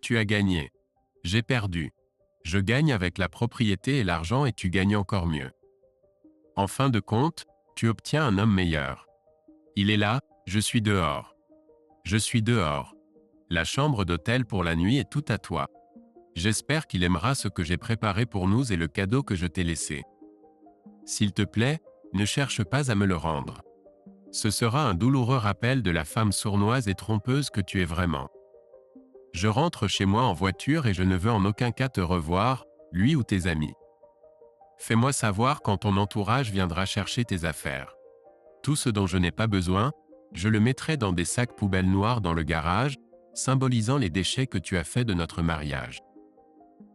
Tu as gagné. J'ai perdu. Je gagne avec la propriété et l'argent et tu gagnes encore mieux. En fin de compte, tu obtiens un homme meilleur. Il est là, je suis dehors. Je suis dehors. La chambre d'hôtel pour la nuit est tout à toi. J'espère qu'il aimera ce que j'ai préparé pour nous et le cadeau que je t'ai laissé. S'il te plaît, ne cherche pas à me le rendre. Ce sera un douloureux rappel de la femme sournoise et trompeuse que tu es vraiment. Je rentre chez moi en voiture et je ne veux en aucun cas te revoir, lui ou tes amis. Fais-moi savoir quand ton entourage viendra chercher tes affaires. Tout ce dont je n'ai pas besoin, je le mettrai dans des sacs poubelles noirs dans le garage, symbolisant les déchets que tu as faits de notre mariage.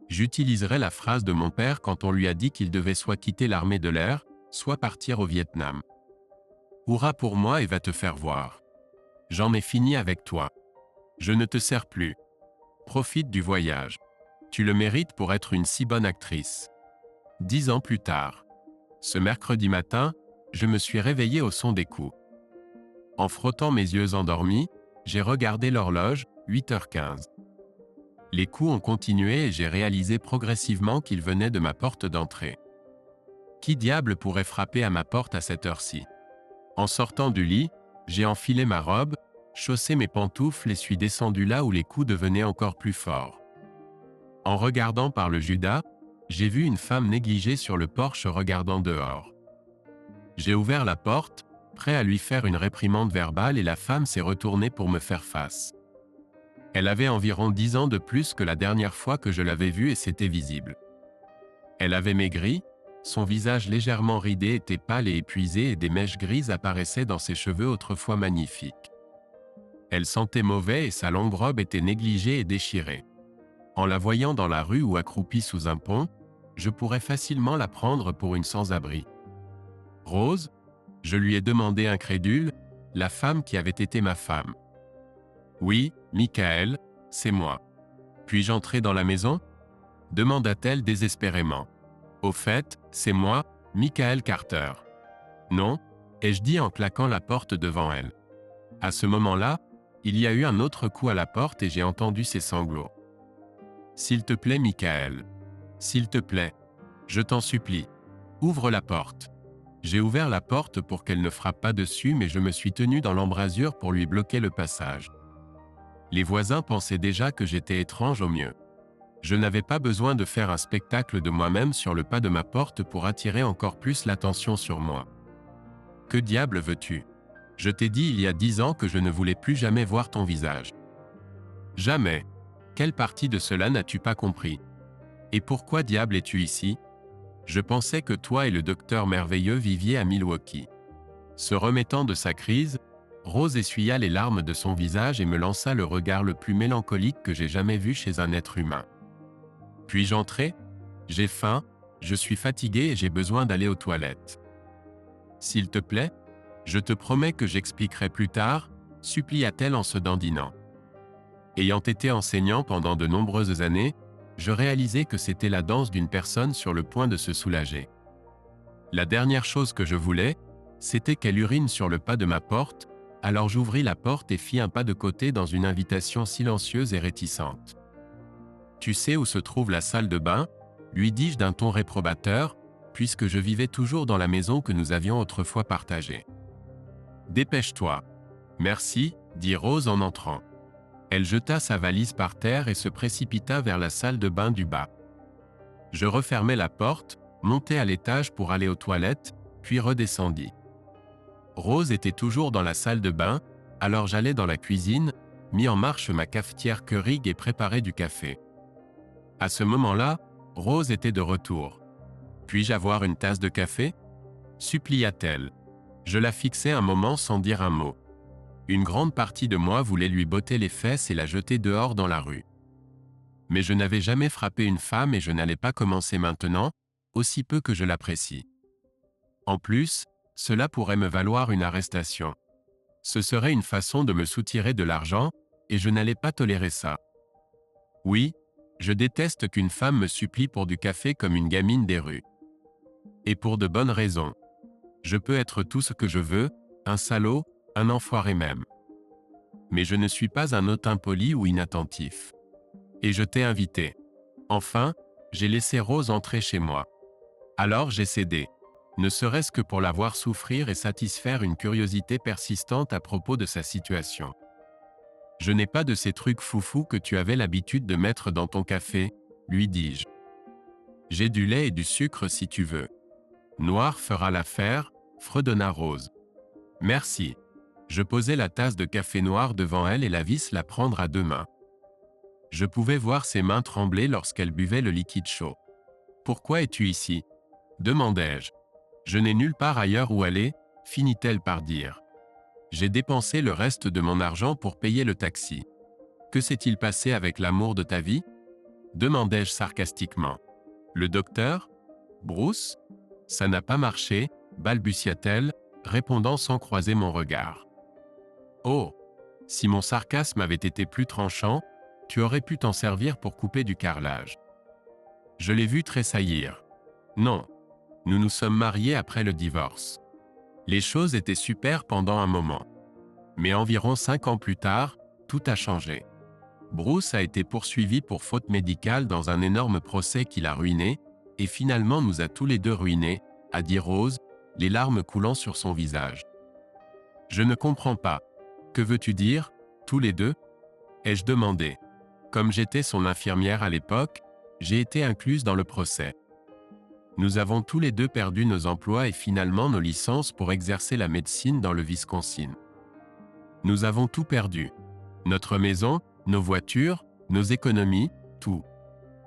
J'utiliserai la phrase de mon père quand on lui a dit qu'il devait soit quitter l'armée de l'air, soit partir au Vietnam. Hurrah pour moi et va te faire voir. J'en ai fini avec toi. Je ne te sers plus. Profite du voyage. Tu le mérites pour être une si bonne actrice. 10 ans plus tard. Ce mercredi matin, je me suis réveillé au son des coups. En frottant mes yeux endormis, j'ai regardé l'horloge, 8h15. Les coups ont continué et j'ai réalisé progressivement qu'ils venaient de ma porte d'entrée. Qui diable pourrait frapper à ma porte à cette heure-ci? En sortant du lit, j'ai enfilé ma robe, chaussé mes pantoufles et suis descendu là où les coups devenaient encore plus forts. En regardant par le Judas, j'ai vu une femme négligée sur le porche regardant dehors. J'ai ouvert la porte, prêt à lui faire une réprimande verbale et la femme s'est retournée pour me faire face. Elle avait environ 10 ans de plus que la dernière fois que je l'avais vue et c'était visible. Elle avait maigri, son visage légèrement ridé était pâle et épuisé et des mèches grises apparaissaient dans ses cheveux autrefois magnifiques. Elle sentait mauvais et sa longue robe était négligée et déchirée. En la voyant dans la rue ou accroupie sous un pont, je pourrais facilement la prendre pour une sans-abri. Rose, je lui ai demandé incrédule, la femme qui avait été ma femme. Oui, Michael, c'est moi. Puis-je entrer dans la maison? Demanda-t-elle désespérément. Au fait, c'est moi, Michael Carter. Non, ai-je dit en claquant la porte devant elle. À ce moment-là, il y a eu un autre coup à la porte et j'ai entendu ses sanglots. S'il te plaît, Michael. S'il te plaît. Je t'en supplie. Ouvre la porte. J'ai ouvert la porte pour qu'elle ne frappe pas dessus mais je me suis tenu dans l'embrasure pour lui bloquer le passage. Les voisins pensaient déjà que j'étais étrange au mieux. Je n'avais pas besoin de faire un spectacle de moi-même sur le pas de ma porte pour attirer encore plus l'attention sur moi. Que diable veux-tu? Je t'ai dit il y a 10 ans que je ne voulais plus jamais voir ton visage. Jamais. Quelle partie de cela n'as-tu pas compris? Et pourquoi diable es-tu ici? Je pensais que toi et le docteur merveilleux viviez à Milwaukee. Se remettant de sa crise, Rose essuya les larmes de son visage et me lança le regard le plus mélancolique que j'ai jamais vu chez un être humain. Puis-je entrer? J'ai faim, je suis fatigué et j'ai besoin d'aller aux toilettes. S'il te plaît? Je te promets que j'expliquerai plus tard, supplia-t-elle en se dandinant. Ayant été enseignant pendant de nombreuses années, je réalisais que c'était la danse d'une personne sur le point de se soulager. La dernière chose que je voulais, c'était qu'elle urine sur le pas de ma porte, alors j'ouvris la porte et fis un pas de côté dans une invitation silencieuse et réticente. Tu sais où se trouve la salle de bain? Lui dis-je d'un ton réprobateur, puisque je vivais toujours dans la maison que nous avions autrefois partagée. Dépêche-toi. Merci, dit Rose en entrant. Elle jeta sa valise par terre et se précipita vers la salle de bain du bas. Je refermai la porte, montai à l'étage pour aller aux toilettes, puis redescendis. Rose était toujours dans la salle de bain, alors j'allai dans la cuisine, mis en marche ma cafetière Keurig et préparai du café. À ce moment-là, Rose était de retour. Puis-je avoir une tasse de café? Supplia-t-elle. Je la fixai un moment sans dire un mot. Une grande partie de moi voulait lui botter les fesses et la jeter dehors dans la rue. Mais je n'avais jamais frappé une femme et je n'allais pas commencer maintenant, aussi peu que je l'apprécie. En plus, cela pourrait me valoir une arrestation. Ce serait une façon de me soutirer de l'argent, et je n'allais pas tolérer ça. Oui, je déteste qu'une femme me supplie pour du café comme une gamine des rues. Et pour de bonnes raisons. Je peux être tout ce que je veux, un salaud, un enfoiré même. Mais je ne suis pas un hôte impoli ou inattentif. Et je t'ai invité. Enfin, j'ai laissé Rose entrer chez moi. Alors j'ai cédé. Ne serait-ce que pour la voir souffrir et satisfaire une curiosité persistante à propos de sa situation. Je n'ai pas de ces trucs foufous que tu avais l'habitude de mettre dans ton café, lui dis-je. J'ai du lait et du sucre si tu veux. Noir fera l'affaire, fredonna Rose. Merci. Je posai la tasse de café noir devant elle et la vis la prendre à deux mains. Je pouvais voir ses mains trembler lorsqu'elle buvait le liquide chaud. Pourquoi es-tu ici ? Demandai-je. Je n'ai nulle part ailleurs où aller, finit-elle par dire. J'ai dépensé le reste de mon argent pour payer le taxi. Que s'est-il passé avec l'amour de ta vie ? Demandai-je sarcastiquement. Le docteur ? Bruce ? Ça n'a pas marché, balbutia-t-elle, répondant sans croiser mon regard. Oh ! Si mon sarcasme avait été plus tranchant, tu aurais pu t'en servir pour couper du carrelage. Je l'ai vu tressaillir. Non. Nous nous sommes mariés après le divorce. Les choses étaient super pendant un moment. Mais environ 5 ans plus tard, tout a changé. Bruce a été poursuivi pour faute médicale dans un énorme procès qui l'a ruiné, et finalement nous a tous les deux ruinés, a dit Rose, les larmes coulant sur son visage. Je ne comprends pas. Que veux-tu dire, tous les deux ? Ai-je demandé. Comme j'étais son infirmière à l'époque, j'ai été incluse dans le procès. Nous avons tous les deux perdu nos emplois et finalement nos licences pour exercer la médecine dans le Wisconsin. Nous avons tout perdu. Notre maison, nos voitures, nos économies, tout.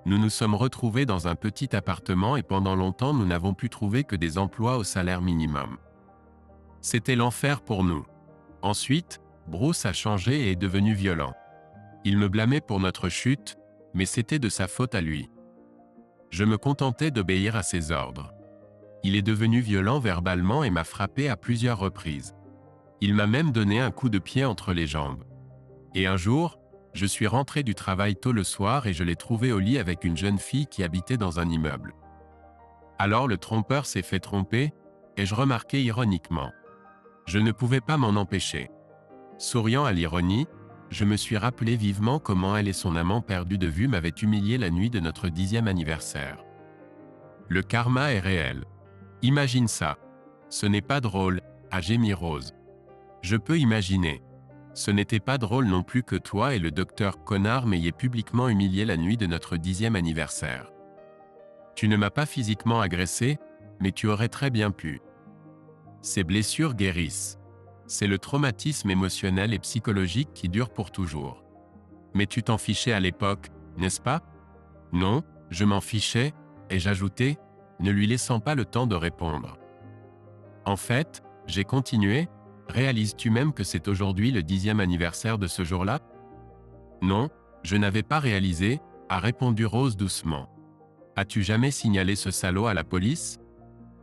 Nous nous sommes retrouvés dans un petit appartement et pendant longtemps nous n'avons pu trouver que des emplois au salaire minimum. C'était l'enfer pour nous. Ensuite, Bruce a changé et est devenu violent. Il me blâmait pour notre chute, mais c'était de sa faute à lui. Je me contentais d'obéir à ses ordres. Il est devenu violent verbalement et m'a frappé à plusieurs reprises. Il m'a même donné un coup de pied entre les jambes. Et un jour, je suis rentré du travail tôt le soir et je l'ai trouvé au lit avec une jeune fille qui habitait dans un immeuble. Alors le trompeur s'est fait tromper, ai-je remarqué ironiquement. Je ne pouvais pas m'en empêcher. Souriant à l'ironie, je me suis rappelé vivement comment elle et son amant perdu de vue m'avaient humilié la nuit de notre 10e anniversaire. Le karma est réel. Imagine ça. Ce n'est pas drôle, a gémi Rose. Je peux imaginer. Ce n'était pas drôle non plus que toi et le docteur Connard m'ayez publiquement humilié la nuit de notre 10e anniversaire. Tu ne m'as pas physiquement agressé, mais tu aurais très bien pu. Ces blessures guérissent. C'est le traumatisme émotionnel et psychologique qui dure pour toujours. Mais tu t'en fichais à l'époque, n'est-ce pas ? Non, je m'en fichais, ai-je ajouté, ne lui laissant pas le temps de répondre. En fait, j'ai continué, réalises-tu même que c'est aujourd'hui le 10e anniversaire de ce jour-là ? Non, je n'avais pas réalisé, a répondu Rose doucement. As-tu jamais signalé ce salaud à la police ?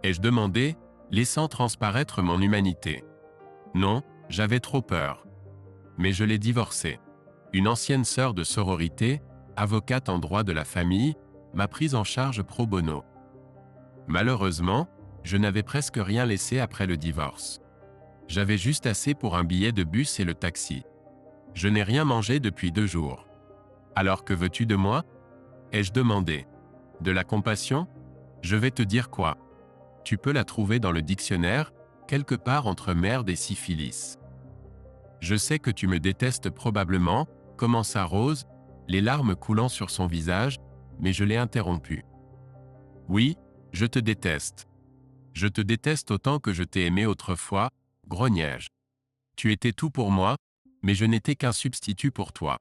Ai-je demandé, laissant transparaître mon humanité. Non, j'avais trop peur. Mais je l'ai divorcé. Une ancienne sœur de sororité, avocate en droit de la famille, m'a prise en charge pro bono. Malheureusement, je n'avais presque rien laissé après le divorce. J'avais juste assez pour un billet de bus et le taxi. Je n'ai rien mangé depuis 2 jours. Alors que veux-tu de moi ? Ai-je demandé. De la compassion ? Je vais te dire quoi. Tu peux la trouver dans le dictionnaire, quelque part entre merde et syphilis. Je sais que tu me détestes probablement, commença Rose, les larmes coulant sur son visage, mais je l'ai interrompu. Oui, je te déteste. Je te déteste autant que je t'ai aimé autrefois, grognai-je. Tu étais tout pour moi, mais je n'étais qu'un substitut pour toi.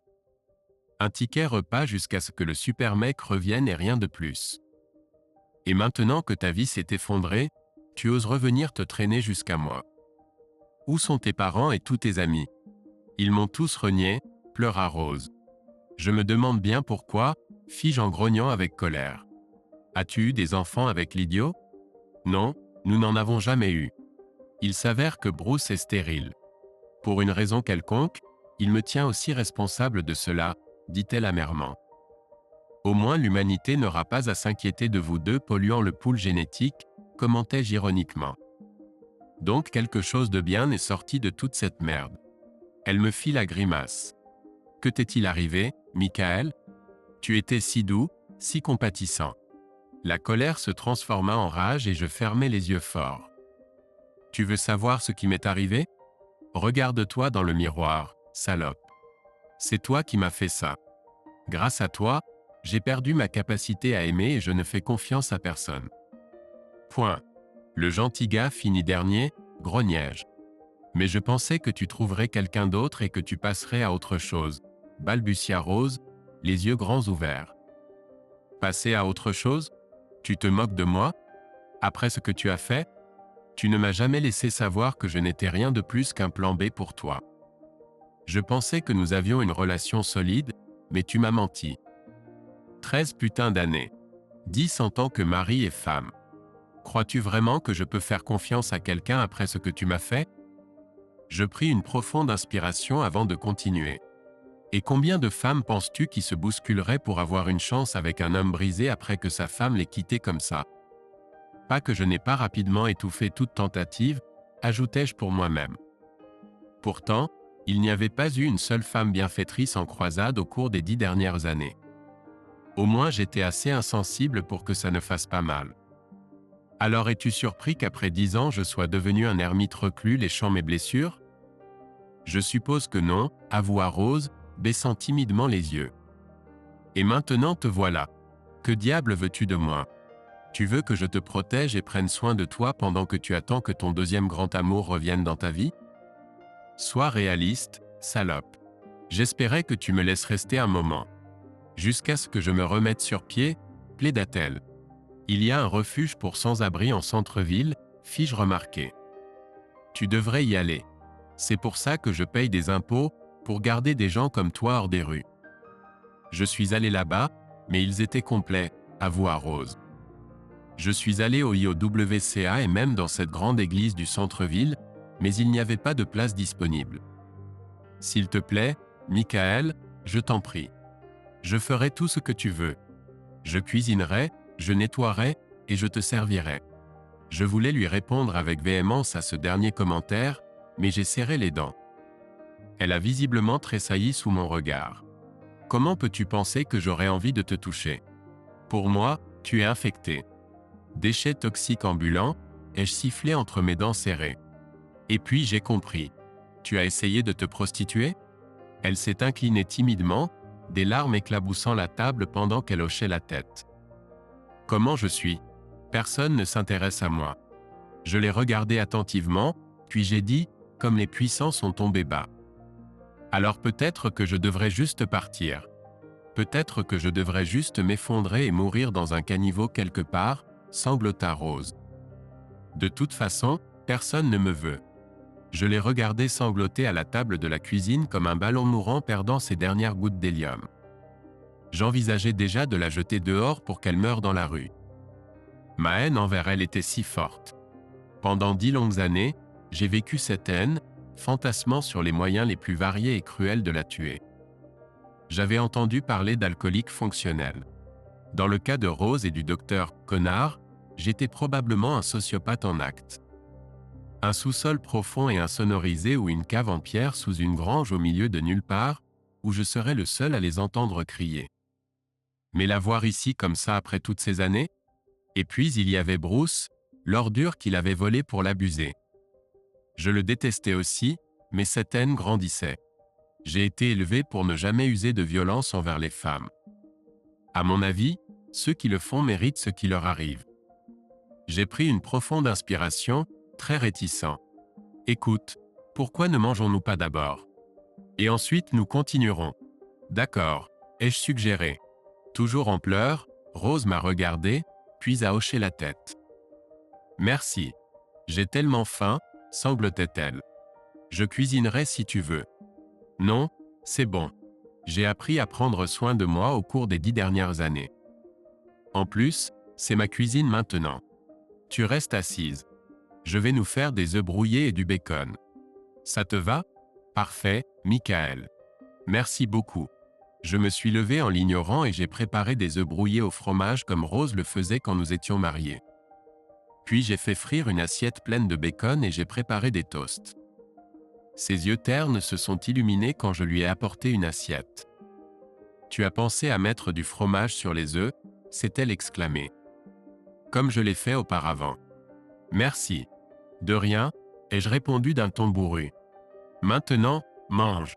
Un ticket repas jusqu'à ce que le super mec revienne et rien de plus. Et maintenant que ta vie s'est effondrée, tu oses revenir te traîner jusqu'à moi. Où sont tes parents et tous tes amis ? Ils m'ont tous renié, pleura Rose. Je me demande bien pourquoi, fis-je en grognant avec colère. As-tu eu des enfants avec l'idiot ? Non, nous n'en avons jamais eu. Il s'avère que Bruce est stérile. Pour une raison quelconque, il me tient aussi responsable de cela, dit-elle amèrement. Au moins l'humanité n'aura pas à s'inquiéter de vous deux polluant le pool génétique, commentai-je ironiquement. Donc quelque chose de bien est sorti de toute cette merde. Elle me fit la grimace. Que t'est-il arrivé, Michael ? Tu étais si doux, si compatissant. La colère se transforma en rage et je fermai les yeux fort. Tu veux savoir ce qui m'est arrivé? Regarde-toi dans le miroir, salope. C'est toi qui m'as fait ça. Grâce à toi, j'ai perdu ma capacité à aimer et je ne fais confiance à personne. Point. Le gentil gars finit dernier, grognai-je. Mais je pensais que tu trouverais quelqu'un d'autre et que tu passerais à autre chose, balbutia Rose, les yeux grands ouverts. Passer à autre chose? Tu te moques de moi? Après ce que tu as fait? Tu ne m'as jamais laissé savoir que je n'étais rien de plus qu'un plan B pour toi. Je pensais que nous avions une relation solide, mais tu m'as menti. 13 putains d'années. 10 en tant que mari et femme. Crois-tu vraiment que je peux faire confiance à quelqu'un après ce que tu m'as fait? Je pris une profonde inspiration avant de continuer. Et combien de femmes penses-tu qui se bousculeraient pour avoir une chance avec un homme brisé après que sa femme l'ait quitté comme ça? Pas que je n'ai pas rapidement étouffé toute tentative, ajoutai-je pour moi-même. Pourtant, il n'y avait pas eu une seule femme bienfaitrice en croisade au cours des 10 dernières années. Au moins j'étais assez insensible pour que ça ne fasse pas mal. Alors es-tu surpris qu'après 10 ans je sois devenu un ermite reclus léchant mes blessures? Je suppose que non, avoua Rose, baissant timidement les yeux. Et maintenant te voilà. Que diable veux-tu de moi? Tu veux que je te protège et prenne soin de toi pendant que tu attends que ton deuxième grand amour revienne dans ta vie? Sois réaliste, salope. J'espérais que tu me laisses rester un moment. Jusqu'à ce que je me remette sur pied, plaida-t-elle. Il y a un refuge pour sans-abri en centre-ville, fis-je remarquer. Tu devrais y aller. C'est pour ça que je paye des impôts, pour garder des gens comme toi hors des rues. Je suis allé là-bas, mais ils étaient complets, avoua Rose. Je suis allé au IOWCA et même dans cette grande église du centre-ville, mais il n'y avait pas de place disponible. S'il te plaît, Michael, je t'en prie. Je ferai tout ce que tu veux. Je cuisinerai, je nettoierai, et je te servirai. Je voulais lui répondre avec véhémence à ce dernier commentaire, mais j'ai serré les dents. Elle a visiblement tressailli sous mon regard. Comment peux-tu penser que j'aurais envie de te toucher? Pour moi, tu es infecté. Déchet toxique ambulant, ai-je sifflé entre mes dents serrées. Et puis j'ai compris. Tu as essayé de te prostituer? Elle s'est inclinée timidement, des larmes éclaboussant la table pendant qu'elle hochait la tête. Comment je suis? Personne ne s'intéresse à moi. Je l'ai regardée attentivement, puis j'ai dit, comme les puissants sont tombés bas. Alors peut-être que je devrais juste partir. Peut-être que je devrais juste m'effondrer et mourir dans un caniveau quelque part, sanglota Rose. De toute façon, personne ne me veut. Je l'ai regardée sangloter à la table de la cuisine comme un ballon mourant perdant ses dernières gouttes d'hélium. J'envisageais déjà de la jeter dehors pour qu'elle meure dans la rue. Ma haine envers elle était si forte. Pendant 10 longues années, j'ai vécu cette haine, fantasmant sur les moyens les plus variés et cruels de la tuer. J'avais entendu parler d'alcooliques fonctionnels. Dans le cas de Rose et du docteur Connard, j'étais probablement un sociopathe en acte. Un sous-sol profond et insonorisé ou une cave en pierre sous une grange au milieu de nulle part, où je serais le seul à les entendre crier. Mais la voir ici comme ça après toutes ces années? Et puis il y avait Bruce, l'ordure qu'il avait volée pour l'abuser. Je le détestais aussi, mais cette haine grandissait. J'ai été élevé pour ne jamais user de violence envers les femmes. À mon avis, ceux qui le font méritent ce qui leur arrive. J'ai pris une profonde inspiration, très réticent. Écoute, pourquoi ne mangeons-nous pas d'abord? Et ensuite nous continuerons. D'accord, ai-je suggéré. Toujours en pleurs, Rose m'a regardé, puis a hoché la tête. Merci. J'ai tellement faim, sanglotait-elle. Je cuisinerai si tu veux. Non, c'est bon. J'ai appris à prendre soin de moi au cours des 10 dernières années. En plus, c'est ma cuisine maintenant. Tu restes assise. Je vais nous faire des œufs brouillés et du bacon. Ça te va? Parfait, Michael. Merci beaucoup. Je me suis levé en l'ignorant et j'ai préparé des œufs brouillés au fromage comme Rose le faisait quand nous étions mariés. Puis j'ai fait frire une assiette pleine de bacon et j'ai préparé des toasts. Ses yeux ternes se sont illuminés quand je lui ai apporté une assiette. Tu as pensé à mettre du fromage sur les œufs, s'est-elle exclamée. Comme je l'ai fait auparavant. Merci. De rien, ai-je répondu d'un ton bourru. Maintenant, mange.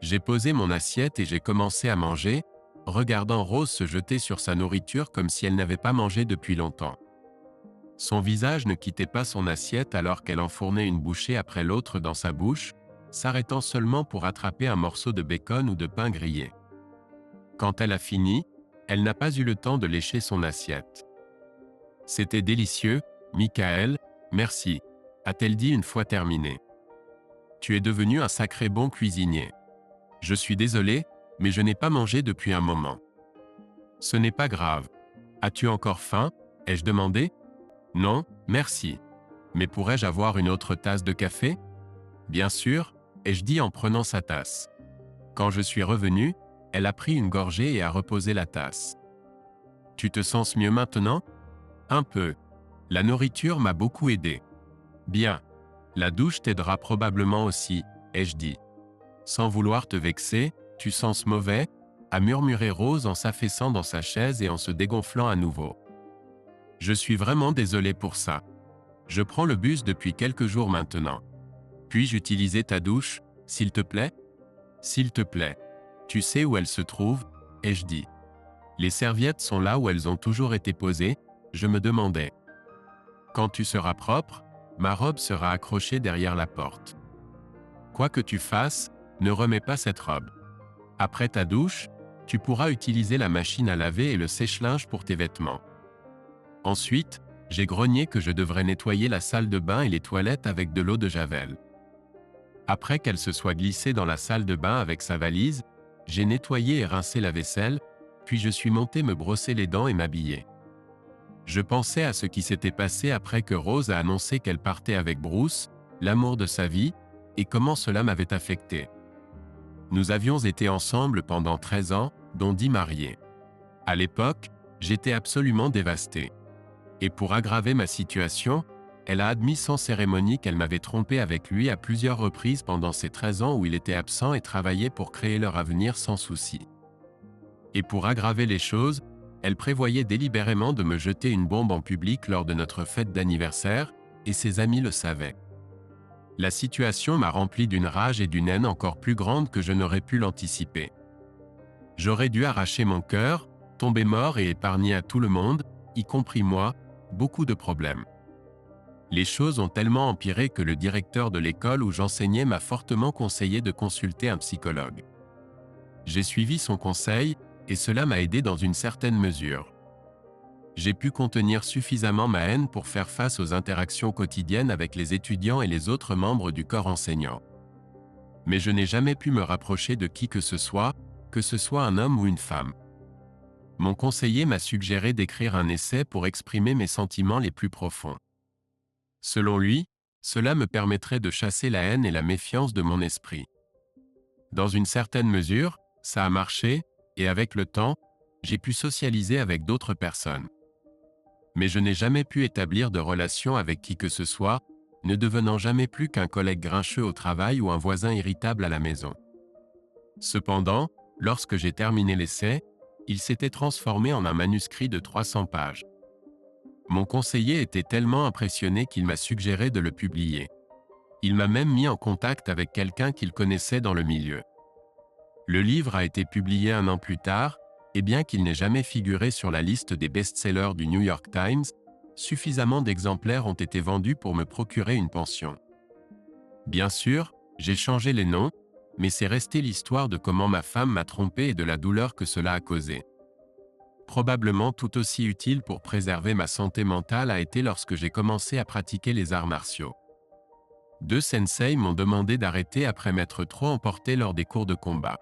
J'ai posé mon assiette et j'ai commencé à manger, regardant Rose se jeter sur sa nourriture comme si elle n'avait pas mangé depuis longtemps. Son visage ne quittait pas son assiette alors qu'elle enfournait une bouchée après l'autre dans sa bouche, s'arrêtant seulement pour attraper un morceau de bacon ou de pain grillé. Quand elle a fini, elle n'a pas eu le temps de lécher son assiette. C'était délicieux, Michael, merci, a-t-elle dit une fois terminée. Tu es devenu un sacré bon cuisinier. Je suis désolé, mais je n'ai pas mangé depuis un moment. Ce n'est pas grave. As-tu encore faim? Ai-je demandé? Non, merci. Mais pourrais-je avoir une autre tasse de café? Bien sûr, ai-je dit en prenant sa tasse. Quand je suis revenu, elle a pris une gorgée et a reposé la tasse. Tu te sens mieux maintenant? Un peu. La nourriture m'a beaucoup aidé. Bien. La douche t'aidera probablement aussi, ai-je dit. Sans vouloir te vexer, tu sens mauvais? A murmuré Rose en s'affaissant dans sa chaise et en se dégonflant à nouveau. Je suis vraiment désolé pour ça. Je prends le bus depuis quelques jours maintenant. Puis-je utiliser ta douche, s'il te plaît? S'il te plaît. Tu sais où elle se trouve? Ai-je dit. Les serviettes sont là où elles ont toujours été posées, je me demandais. Quand tu seras propre, ma robe sera accrochée derrière la porte. Quoi que tu fasses, ne remets pas cette robe. Après ta douche, tu pourras utiliser la machine à laver et le sèche-linge pour tes vêtements. Ensuite, j'ai grogné que je devrais nettoyer la salle de bain et les toilettes avec de l'eau de Javel. Après qu'elle se soit glissée dans la salle de bain avec sa valise, j'ai nettoyé et rincé la vaisselle, puis je suis monté me brosser les dents et m'habiller. Je pensais à ce qui s'était passé après que Rose a annoncé qu'elle partait avec Bruce, l'amour de sa vie, et comment cela m'avait affecté. Nous avions été ensemble pendant 13 ans, dont 10 mariés. À l'époque, j'étais absolument dévasté. Et pour aggraver ma situation, elle a admis sans cérémonie qu'elle m'avait trompé avec lui à plusieurs reprises pendant ces 13 ans où il était absent et travaillait pour créer leur avenir sans souci. Et pour aggraver les choses, elle prévoyait délibérément de me jeter une bombe en public lors de notre fête d'anniversaire, et ses amis le savaient. La situation m'a rempli d'une rage et d'une haine encore plus grande que je n'aurais pu l'anticiper. J'aurais dû arracher mon cœur, tomber mort et épargner à tout le monde, y compris moi, beaucoup de problèmes. Les choses ont tellement empiré que le directeur de l'école où j'enseignais m'a fortement conseillé de consulter un psychologue. J'ai suivi son conseil, et cela m'a aidé dans une certaine mesure. J'ai pu contenir suffisamment ma haine pour faire face aux interactions quotidiennes avec les étudiants et les autres membres du corps enseignant. Mais je n'ai jamais pu me rapprocher de qui que ce soit un homme ou une femme. Mon conseiller m'a suggéré d'écrire un essai pour exprimer mes sentiments les plus profonds. Selon lui, cela me permettrait de chasser la haine et la méfiance de mon esprit. Dans une certaine mesure, ça a marché, et avec le temps, j'ai pu socialiser avec d'autres personnes. Mais je n'ai jamais pu établir de relation avec qui que ce soit, ne devenant jamais plus qu'un collègue grincheux au travail ou un voisin irritable à la maison. Cependant, lorsque j'ai terminé l'essai, il s'était transformé en un manuscrit de 300 pages. Mon conseiller était tellement impressionné qu'il m'a suggéré de le publier. Il m'a même mis en contact avec quelqu'un qu'il connaissait dans le milieu. Le livre a été publié 1 an plus tard, et bien qu'il n'ait jamais figuré sur la liste des best-sellers du New York Times, suffisamment d'exemplaires ont été vendus pour me procurer une pension. Bien sûr, j'ai changé les noms, mais c'est resté l'histoire de comment ma femme m'a trompé et de la douleur que cela a causé. Probablement tout aussi utile pour préserver ma santé mentale a été lorsque j'ai commencé à pratiquer les arts martiaux. 2 sensei m'ont demandé d'arrêter après m'être trop emporté lors des cours de combat.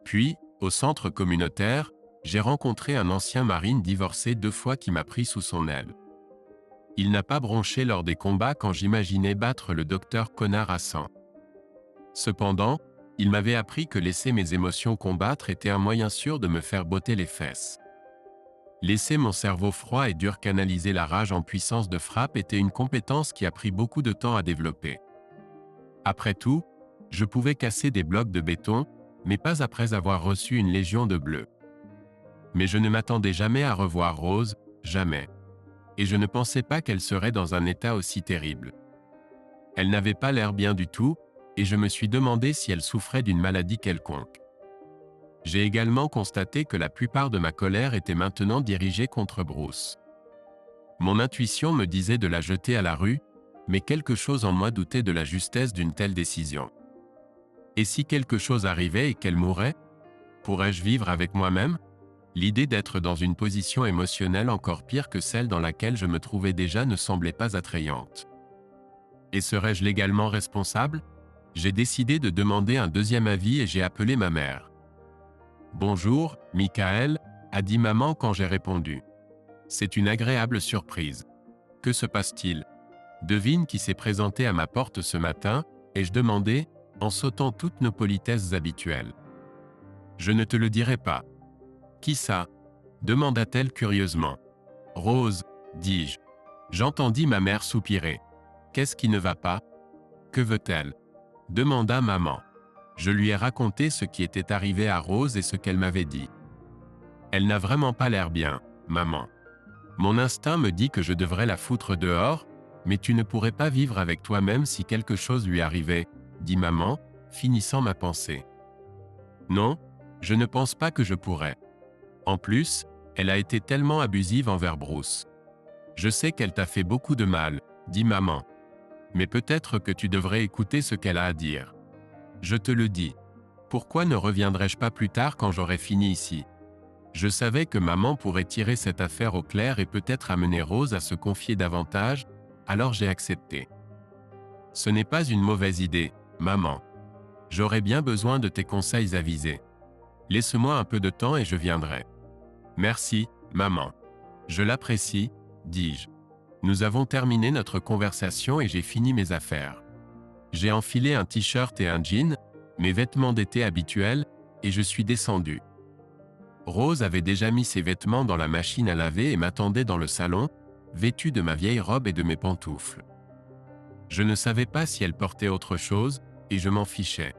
Puis, au centre communautaire, j'ai rencontré un ancien marine divorcé 2 fois qui m'a pris sous son aile. Il n'a pas bronché lors des combats quand j'imaginais battre le docteur Connard à 100. Cependant, il m'avait appris que laisser mes émotions combattre était un moyen sûr de me faire botter les fesses. Laisser mon cerveau froid et dur canaliser la rage en puissance de frappe était une compétence qui a pris beaucoup de temps à développer. Après tout, je pouvais casser des blocs de béton, mais pas après avoir reçu une légion de bleus. Mais je ne m'attendais jamais à revoir Rose, jamais. Et je ne pensais pas qu'elle serait dans un état aussi terrible. Elle n'avait pas l'air bien du tout, et je me suis demandé si elle souffrait d'une maladie quelconque. J'ai également constaté que la plupart de ma colère était maintenant dirigée contre Bruce. Mon intuition me disait de la jeter à la rue, mais quelque chose en moi doutait de la justesse d'une telle décision. Et si quelque chose arrivait et qu'elle mourait, pourrais-je vivre avec moi-même? L'idée d'être dans une position émotionnelle encore pire que celle dans laquelle je me trouvais déjà ne semblait pas attrayante. Et serais-je légalement responsable? J'ai décidé de demander un deuxième avis et j'ai appelé ma mère. « Bonjour, Michael », a dit maman quand j'ai répondu. « C'est une agréable surprise. Que se passe-t-il? Devine qui s'est présenté à ma porte ce matin, ai-je demandé, en sautant toutes nos politesses habituelles. « Je ne te le dirai pas. »« Qui ça ?» demanda-t-elle curieusement. « Rose, dis-je. » J'entendis ma mère soupirer. « Qu'est-ce qui ne va pas? Que veut-elle ?» demanda maman. Je lui ai raconté ce qui était arrivé à Rose et ce qu'elle m'avait dit. « Elle n'a vraiment pas l'air bien, maman. Mon instinct me dit que je devrais la foutre dehors, mais tu ne pourrais pas vivre avec toi-même si quelque chose lui arrivait, dit maman, finissant ma pensée. Non, je ne pense pas que je pourrais. En plus, elle a été tellement abusive envers Bruce. Je sais qu'elle t'a fait beaucoup de mal, dit maman. Mais peut-être que tu devrais écouter ce qu'elle a à dire. Je te le dis. Pourquoi ne reviendrai-je pas plus tard quand j'aurai fini ici? Je savais que maman pourrait tirer cette affaire au clair et peut-être amener Rose à se confier davantage, alors j'ai accepté. Ce n'est pas une mauvaise idée, maman. J'aurais bien besoin de tes conseils avisés. Laisse-moi un peu de temps et je viendrai. Merci, maman. Je l'apprécie, dis-je. Nous avons terminé notre conversation et j'ai fini mes affaires. J'ai enfilé un t-shirt et un jean, mes vêtements d'été habituels, et je suis descendu. Rose avait déjà mis ses vêtements dans la machine à laver et m'attendait dans le salon, vêtue de ma vieille robe et de mes pantoufles. Je ne savais pas si elle portait autre chose, et je m'en fichais.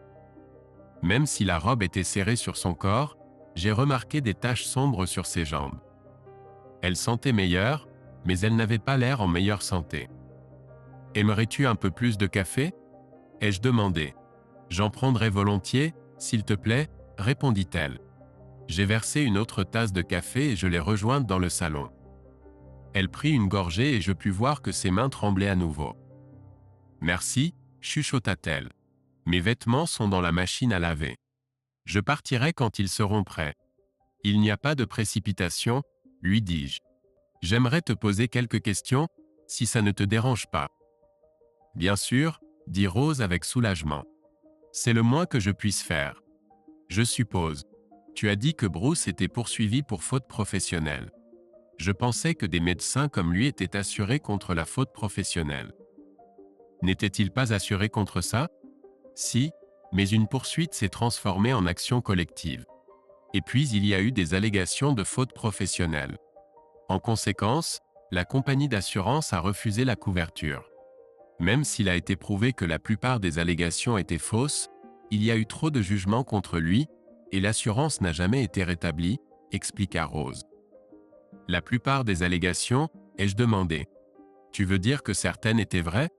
Même si la robe était serrée sur son corps, j'ai remarqué des taches sombres sur ses jambes. Elle sentait meilleure, mais elle n'avait pas l'air en meilleure santé. « Aimerais-tu un peu plus de café ?» ai-je demandé. « J'en prendrai volontiers, s'il te plaît, » répondit-elle. J'ai versé une autre tasse de café et je l'ai rejointe dans le salon. Elle prit une gorgée et je pus voir que ses mains tremblaient à nouveau. « Merci, » chuchota-t-elle. « Mes vêtements sont dans la machine à laver. Je partirai quand ils seront prêts. »« Il n'y a pas de précipitation, » lui dis-je. « J'aimerais te poser quelques questions, si ça ne te dérange pas. »« Bien sûr, » dit Rose avec soulagement. « C'est le moins que je puisse faire. Je suppose. Tu as dit que Bruce était poursuivi pour faute professionnelle. Je pensais que des médecins comme lui étaient assurés contre la faute professionnelle. N'était-il pas assuré contre ça? Si, mais une poursuite s'est transformée en action collective. Et puis il y a eu des allégations de faute professionnelle. En conséquence, la compagnie d'assurance a refusé la couverture. Même s'il a été prouvé que la plupart des allégations étaient fausses, il y a eu trop de jugements contre lui, et l'assurance n'a jamais été rétablie, expliqua Rose. La plupart des allégations, ai-je demandé. Tu veux dire que certaines étaient vraies?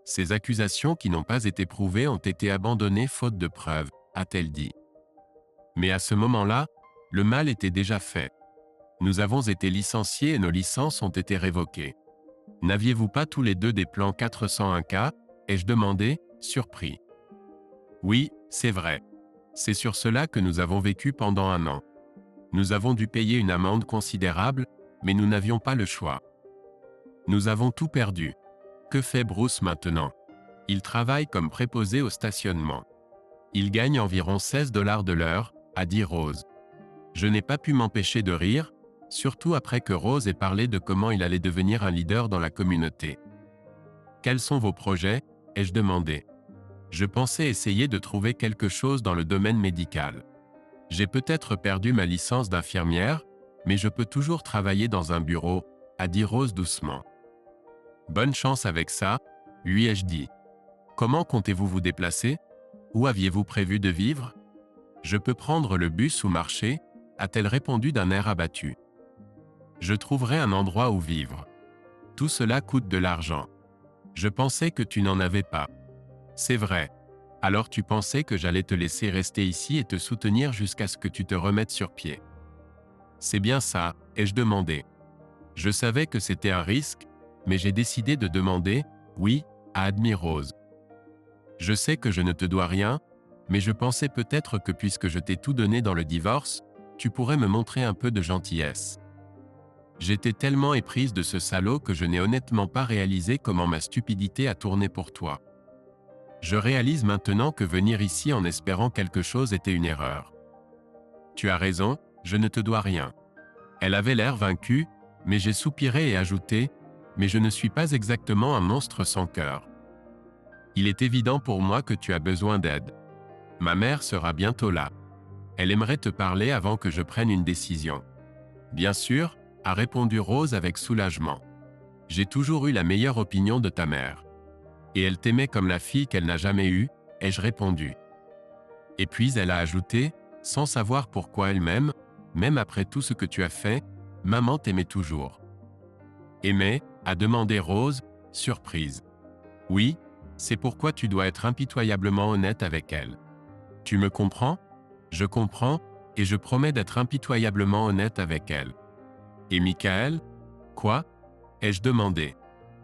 Ces accusations qui n'ont pas été prouvées ont été abandonnées faute de preuves, a-t-elle dit. Mais à ce moment-là, le mal était déjà fait. Nous avons été licenciés et nos licences ont été révoquées. N'aviez-vous pas tous les deux des plans 401K? Ai-je demandé, surpris. Oui, c'est vrai. C'est sur cela que nous avons vécu pendant 1 an. Nous avons dû payer une amende considérable, mais nous n'avions pas le choix. Nous avons tout perdu. Que fait Bruce maintenant? Il travaille comme préposé au stationnement. Il gagne environ 16 $ de l'heure, a dit Rose. Je n'ai pas pu m'empêcher de rire, surtout après que Rose ait parlé de comment il allait devenir un leader dans la communauté. Quels sont vos projets? Ai-je demandé. Je pensais essayer de trouver quelque chose dans le domaine médical. J'ai peut-être perdu ma licence d'infirmière, mais je peux toujours travailler dans un bureau, a dit Rose doucement. Bonne chance avec ça, lui ai-je dit. Comment comptez-vous vous déplacer? Où aviez-vous prévu de vivre? Je peux prendre le bus ou marcher, a-t-elle répondu d'un air abattu. Je trouverai un endroit où vivre. Tout cela coûte de l'argent. Je pensais que tu n'en avais pas. C'est vrai. Alors tu pensais que j'allais te laisser rester ici et te soutenir jusqu'à ce que tu te remettes sur pied. C'est bien ça, ai-je demandé. Je savais que c'était un risque, mais j'ai décidé de demander, oui, a admis Rose. Je sais que je ne te dois rien, mais je pensais peut-être que puisque je t'ai tout donné dans le divorce, tu pourrais me montrer un peu de gentillesse. J'étais tellement éprise de ce salaud que je n'ai honnêtement pas réalisé comment ma stupidité a tourné pour toi. Je réalise maintenant que venir ici en espérant quelque chose était une erreur. Tu as raison, je ne te dois rien. Elle avait l'air vaincue, mais j'ai soupiré et ajouté, mais je ne suis pas exactement un monstre sans cœur. Il est évident pour moi que tu as besoin d'aide. Ma mère sera bientôt là. Elle aimerait te parler avant que je prenne une décision. Bien sûr, a répondu Rose avec soulagement. J'ai toujours eu la meilleure opinion de ta mère. Et elle t'aimait comme la fille qu'elle n'a jamais eue, ai-je répondu. Et puis elle a ajouté, sans savoir pourquoi elle m'aime, même après tout ce que tu as fait, maman t'aimait toujours. Aimait, a demandé Rose, surprise. Oui, c'est pourquoi tu dois être impitoyablement honnête avec elle. Tu me comprends? Je comprends, et je promets d'être impitoyablement honnête avec elle. Et Michael? Quoi? Ai-je demandé.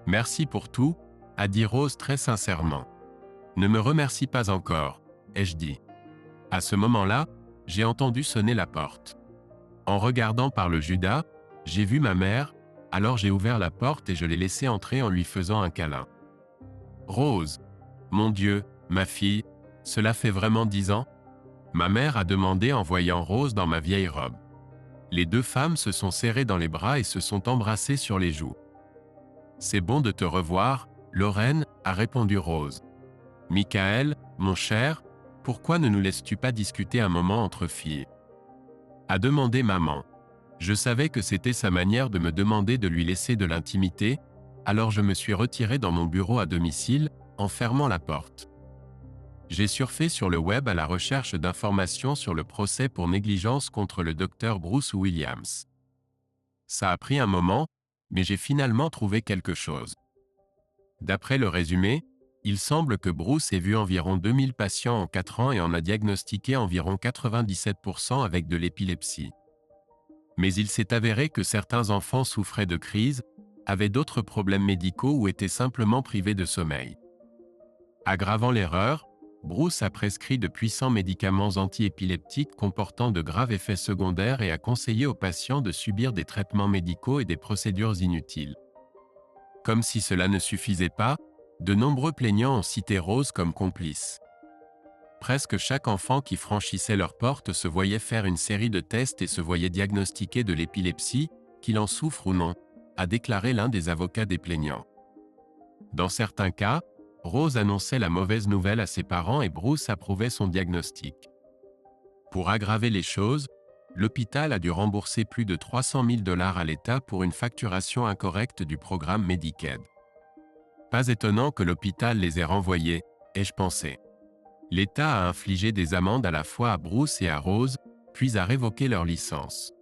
Merci pour tout, a dit Rose très sincèrement. Ne me remercie pas encore, ai-je dit. À ce moment-là, j'ai entendu sonner la porte. En regardant par le Judas, j'ai vu ma mère, alors j'ai ouvert la porte et je l'ai laissée entrer en lui faisant un câlin. Rose, mon Dieu, ma fille, cela fait vraiment 10 ans? Ma mère a demandé en voyant Rose dans ma vieille robe. Les deux femmes se sont serrées dans les bras et se sont embrassées sur les joues. C'est bon de te revoir, Lorraine, a répondu Rose. Michael, mon cher, pourquoi ne nous laisses-tu pas discuter un moment entre filles? A demandé maman. Je savais que c'était sa manière de me demander de lui laisser de l'intimité, alors je me suis retiré dans mon bureau à domicile, en fermant la porte. J'ai surfé sur le web à la recherche d'informations sur le procès pour négligence contre le docteur Bruce Williams. Ça a pris un moment, mais j'ai finalement trouvé quelque chose. D'après le résumé, il semble que Bruce ait vu environ 2000 patients en 4 ans et en a diagnostiqué environ 97% avec de l'épilepsie. Mais il s'est avéré que certains enfants souffraient de crises, avaient d'autres problèmes médicaux ou étaient simplement privés de sommeil. Aggravant l'erreur, Bruce a prescrit de puissants médicaments antiépileptiques comportant de graves effets secondaires et a conseillé aux patients de subir des traitements médicaux et des procédures inutiles. Comme si cela ne suffisait pas, de nombreux plaignants ont cité Rose comme complice. Presque chaque enfant qui franchissait leur porte se voyait faire une série de tests et se voyait diagnostiquer de l'épilepsie, qu'il en souffre ou non, a déclaré l'un des avocats des plaignants. Dans certains cas, Rose annonçait la mauvaise nouvelle à ses parents et Bruce approuvait son diagnostic. Pour aggraver les choses, l'hôpital a dû rembourser plus de 300 000 $ à l'État pour une facturation incorrecte du programme Medicaid. Pas étonnant que l'hôpital les ait renvoyés, ai-je pensé. L'État a infligé des amendes à la fois à Bruce et à Rose, puis a révoqué leur licence.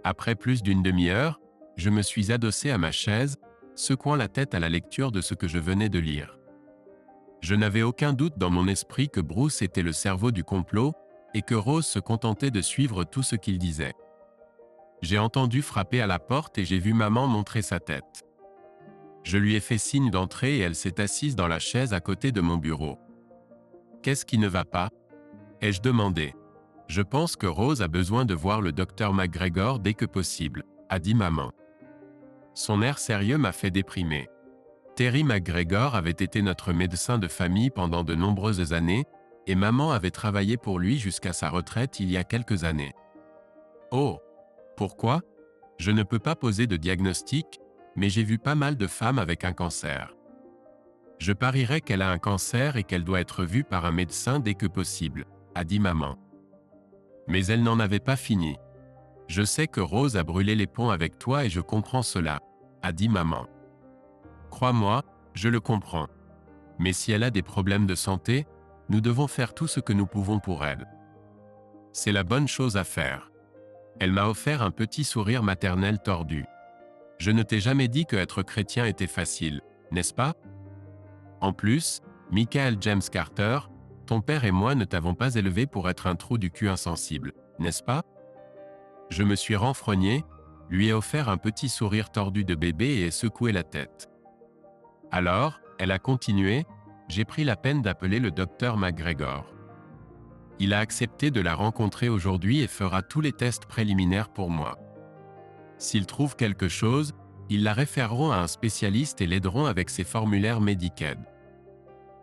Après plus d'une demi-heure, je me suis adossé à ma chaise, secouant la tête à la lecture de ce que je venais de lire. Je n'avais aucun doute dans mon esprit que Bruce était le cerveau du complot, et que Rose se contentait de suivre tout ce qu'il disait. J'ai entendu frapper à la porte et j'ai vu maman montrer sa tête. Je lui ai fait signe d'entrer et elle s'est assise dans la chaise à côté de mon bureau. Qu'est-ce qui ne va pas? Ai-je demandé. Je pense que Rose a besoin de voir le docteur McGregor dès que possible, a dit maman. Son air sérieux m'a fait déprimer. Terry McGregor avait été notre médecin de famille pendant de nombreuses années, et maman avait travaillé pour lui jusqu'à sa retraite il y a quelques années. Oh! Pourquoi? Je ne peux pas poser de diagnostic, mais j'ai vu pas mal de femmes avec un cancer. Je parierais qu'elle a un cancer et qu'elle doit être vue par un médecin dès que possible, a dit maman. Mais elle n'en avait pas fini. Je sais que Rose a brûlé les ponts avec toi et je comprends cela, a dit maman. Crois-moi, je le comprends. Mais si elle a des problèmes de santé, nous devons faire tout ce que nous pouvons pour elle. C'est la bonne chose à faire. Elle m'a offert un petit sourire maternel tordu. Je ne t'ai jamais dit que être chrétien était facile, n'est-ce pas? En plus, Michael James Carter, ton père et moi ne t'avons pas élevé pour être un trou du cul insensible, n'est-ce pas? Je me suis renfrogné, lui ai offert un petit sourire tordu de bébé et ai secoué la tête. Alors, elle a continué, j'ai pris la peine d'appeler le docteur McGregor. Il a accepté de la rencontrer aujourd'hui et fera tous les tests préliminaires pour moi. S'ils trouvent quelque chose, ils la référeront à un spécialiste et l'aideront avec ses formulaires Medicaid.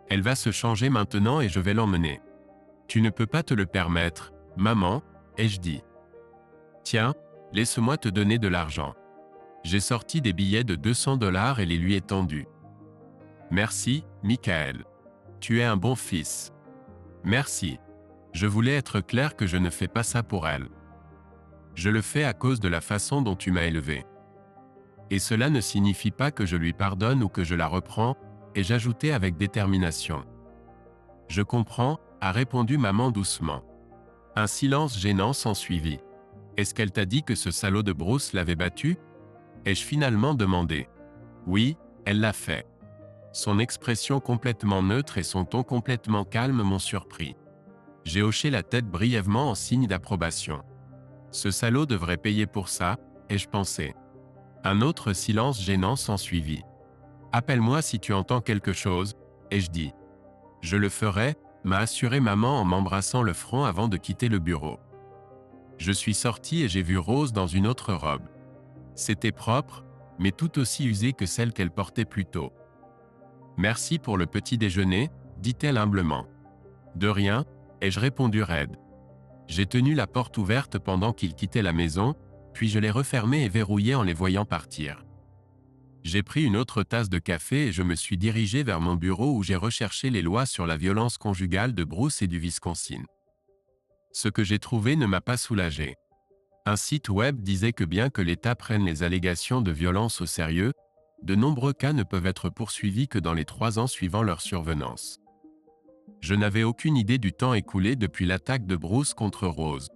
Elle va se changer maintenant et je vais l'emmener. Tu ne peux pas te le permettre, maman, ai-je dit. Tiens, laisse-moi te donner de l'argent. J'ai sorti des billets de $200 et les lui ai tendus. Merci, Michael. Tu es un bon fils. Merci. Je voulais être clair que je ne fais pas ça pour elle. Je le fais à cause de la façon dont tu m'as élevé. Et cela ne signifie pas que je lui pardonne ou que je la reprends, ai-je ajouté avec détermination. Je comprends, a répondu maman doucement. Un silence gênant s'ensuivit. Est-ce qu'elle t'a dit que ce salaud de Bruce l'avait battu? Ai-je finalement demandé. Oui, elle l'a fait. Son expression complètement neutre et son ton complètement calme m'ont surpris. J'ai hoché la tête brièvement en signe d'approbation. Ce salaud devrait payer pour ça, ai-je pensé. Un autre silence gênant s'ensuivit. Appelle-moi si tu entends quelque chose, ai-je dit. Je le ferai, m'a assuré maman en m'embrassant le front avant de quitter le bureau. Je suis sorti et j'ai vu Rose dans une autre robe. C'était propre, mais tout aussi usée que celle qu'elle portait plus tôt. Merci pour le petit déjeuner, dit-elle humblement. De rien, ai-je répondu raide. J'ai tenu la porte ouverte pendant qu'ils quittaient la maison, puis je l'ai refermée et verrouillée en les voyant partir. J'ai pris une autre tasse de café et je me suis dirigé vers mon bureau où j'ai recherché les lois sur la violence conjugale de Bruce et du Wisconsin. Ce que j'ai trouvé ne m'a pas soulagé. Un site web disait que bien que l'État prenne les allégations de violence au sérieux, de nombreux cas ne peuvent être poursuivis que dans les 3 ans suivant leur survenance. Je n'avais aucune idée du temps écoulé depuis l'attaque de Bruce contre Rose.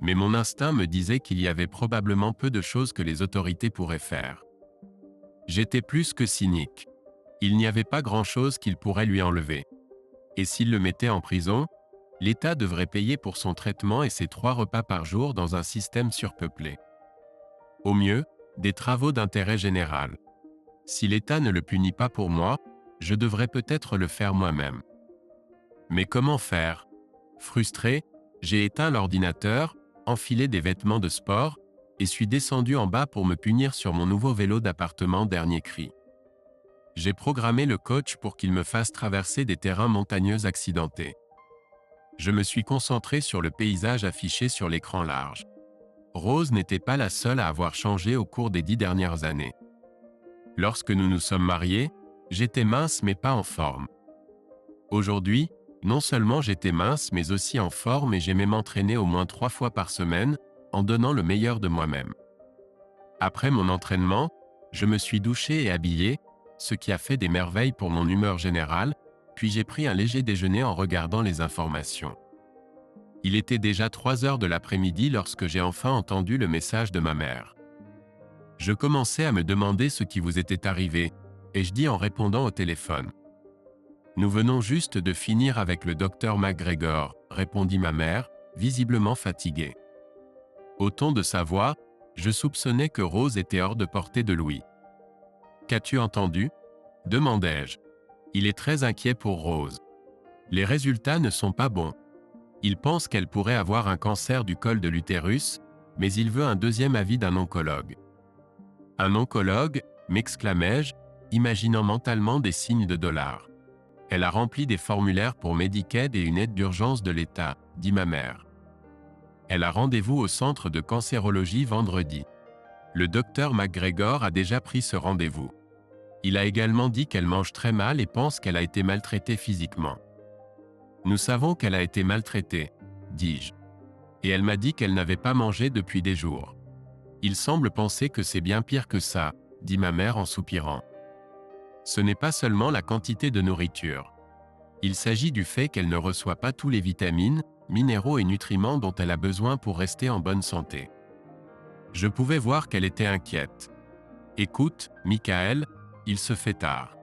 Mais mon instinct me disait qu'il y avait probablement peu de choses que les autorités pourraient faire. J'étais plus que cynique. Il n'y avait pas grand-chose qu'il pourrait lui enlever. Et s'il le mettait en prison, l'État devrait payer pour son traitement et ses 3 repas par jour dans un système surpeuplé. Au mieux, des travaux d'intérêt général. Si l'État ne le punit pas pour moi, je devrais peut-être le faire moi-même. Mais comment faire? Frustré, j'ai éteint l'ordinateur, enfilé des vêtements de sport, et suis descendu en bas pour me punir sur mon nouveau vélo d'appartement dernier cri. J'ai programmé le coach pour qu'il me fasse traverser des terrains montagneux accidentés. Je me suis concentré sur le paysage affiché sur l'écran large. Rose n'était pas la seule à avoir changé au cours des 10 dernières années. Lorsque nous nous sommes mariés, j'étais mince mais pas en forme. Aujourd'hui, non seulement j'étais mince mais aussi en forme et j'aimais m'entraîner au moins 3 fois par semaine, en donnant le meilleur de moi-même. Après mon entraînement, je me suis douché et habillé, ce qui a fait des merveilles pour mon humeur générale, puis j'ai pris un léger déjeuner en regardant les informations. Il était déjà 3 heures de l'après-midi lorsque j'ai enfin entendu le message de ma mère. Je commençais à me demander ce qui vous était arrivé, et je dis en répondant au téléphone. Nous venons juste de finir avec le docteur McGregor, répondit ma mère, visiblement fatiguée. Au ton de sa voix, je soupçonnais que Rose était hors de portée de Louis. Qu'as-tu entendu? Demandai-je. Il est très inquiet pour Rose. Les résultats ne sont pas bons. Il pense qu'elle pourrait avoir un cancer du col de l'utérus, mais il veut un deuxième avis d'un oncologue. Un oncologue, m'exclamai-je, imaginant mentalement des signes de dollars. Elle a rempli des formulaires pour Medicaid et une aide d'urgence de l'État, dit ma mère. Elle a rendez-vous au centre de cancérologie vendredi. Le docteur McGregor a déjà pris ce rendez-vous. Il a également dit qu'elle mange très mal et pense qu'elle a été maltraitée physiquement. Nous savons qu'elle a été maltraitée, dis-je. Et elle m'a dit qu'elle n'avait pas mangé depuis des jours. Il semble penser que c'est bien pire que ça, dit ma mère en soupirant. Ce n'est pas seulement la quantité de nourriture. Il s'agit du fait qu'elle ne reçoit pas tous les vitamines, minéraux et nutriments dont elle a besoin pour rester en bonne santé. Je pouvais voir qu'elle était inquiète. Écoute, Michael, il se fait tard.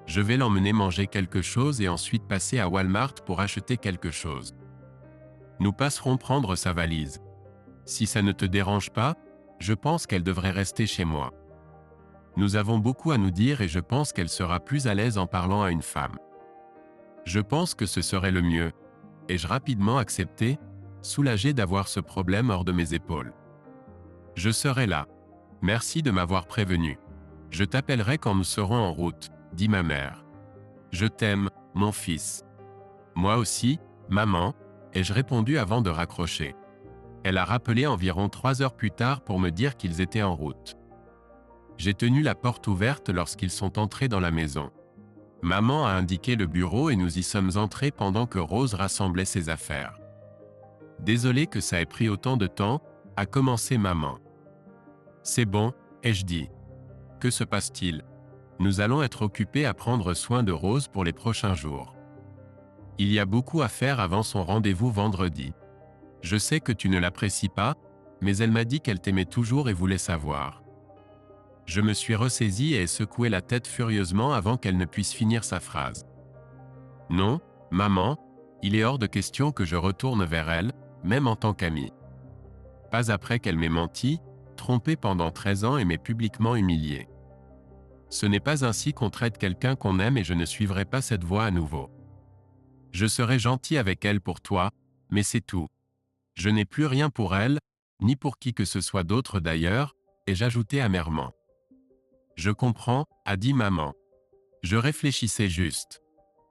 Je vais l'emmener manger quelque chose et ensuite passer à Walmart pour acheter quelque chose. Nous passerons prendre sa valise. Si ça ne te dérange pas, je pense qu'elle devrait rester chez moi. Nous avons beaucoup à nous dire et je pense qu'elle sera plus à l'aise en parlant à une femme. Je pense que ce serait le mieux. Ai-je rapidement accepté, soulagé d'avoir ce problème hors de mes épaules. Je serai là. Merci de m'avoir prévenu. Je t'appellerai quand nous serons en route, dit ma mère. Je t'aime, mon fils. Moi aussi, maman, ai-je répondu avant de raccrocher. Elle a rappelé environ 3 heures plus tard pour me dire qu'ils étaient en route. J'ai tenu la porte ouverte lorsqu'ils sont entrés dans la maison. Maman a indiqué le bureau et nous y sommes entrés pendant que Rose rassemblait ses affaires. Désolé que ça ait pris autant de temps, a commencé maman. C'est bon, ai-je dit. Que se passe-t-il? Nous allons être occupés à prendre soin de Rose pour les prochains jours. Il y a beaucoup à faire avant son rendez-vous vendredi. Je sais que tu ne l'apprécies pas, mais elle m'a dit qu'elle t'aimait toujours et voulait savoir. Je me suis ressaisi et ai secoué la tête furieusement avant qu'elle ne puisse finir sa phrase. Non, maman, il est hors de question que je retourne vers elle, même en tant qu'amie. Pas après qu'elle m'ait menti, trompé pendant 13 ans et m'ait publiquement humilié. Ce n'est pas ainsi qu'on traite quelqu'un qu'on aime et je ne suivrai pas cette voie à nouveau. Je serai gentil avec elle pour toi, mais c'est tout. Je n'ai plus rien pour elle, ni pour qui que ce soit d'autre d'ailleurs, et j'ajoutai amèrement. Je comprends, a dit maman. Je réfléchissais juste.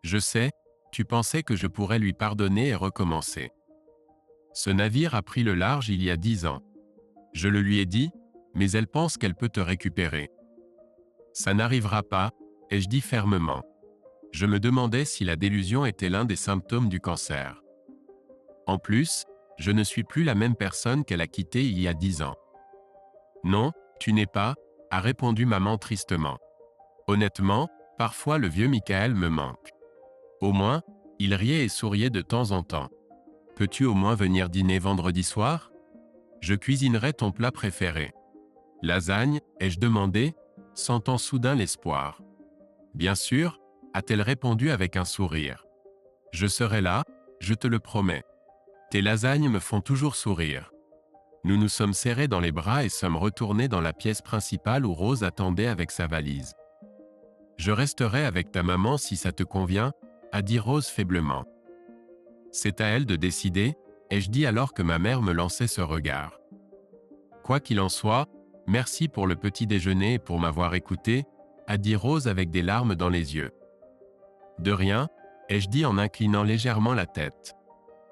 Je sais, tu pensais que je pourrais lui pardonner et recommencer. Ce navire a pris le large il y a 10 ans. Je le lui ai dit, mais elle pense qu'elle peut te récupérer. Ça n'arrivera pas, ai-je dit fermement. Je me demandais si la délusion était l'un des symptômes du cancer. En plus, je ne suis plus la même personne qu'elle a quittée il y a 10 ans. Non, tu n'es pas, a répondu maman tristement. Honnêtement, parfois le vieux Michael me manque. Au moins, il riait et souriait de temps en temps. Peux-tu au moins venir dîner vendredi soir? Je cuisinerai ton plat préféré. Lasagne, ai-je demandé, sentant soudain l'espoir. Bien sûr, a-t-elle répondu avec un sourire. Je serai là, je te le promets. Tes lasagnes me font toujours sourire. Nous nous sommes serrés dans les bras et sommes retournés dans la pièce principale où Rose attendait avec sa valise. Je resterai avec ta maman si ça te convient, a dit Rose faiblement. C'est à elle de décider, ai-je dit alors que ma mère me lançait ce regard. Quoi qu'il en soit, merci pour le petit déjeuner et pour m'avoir écouté, a dit Rose avec des larmes dans les yeux. De rien, ai-je dit en inclinant légèrement la tête.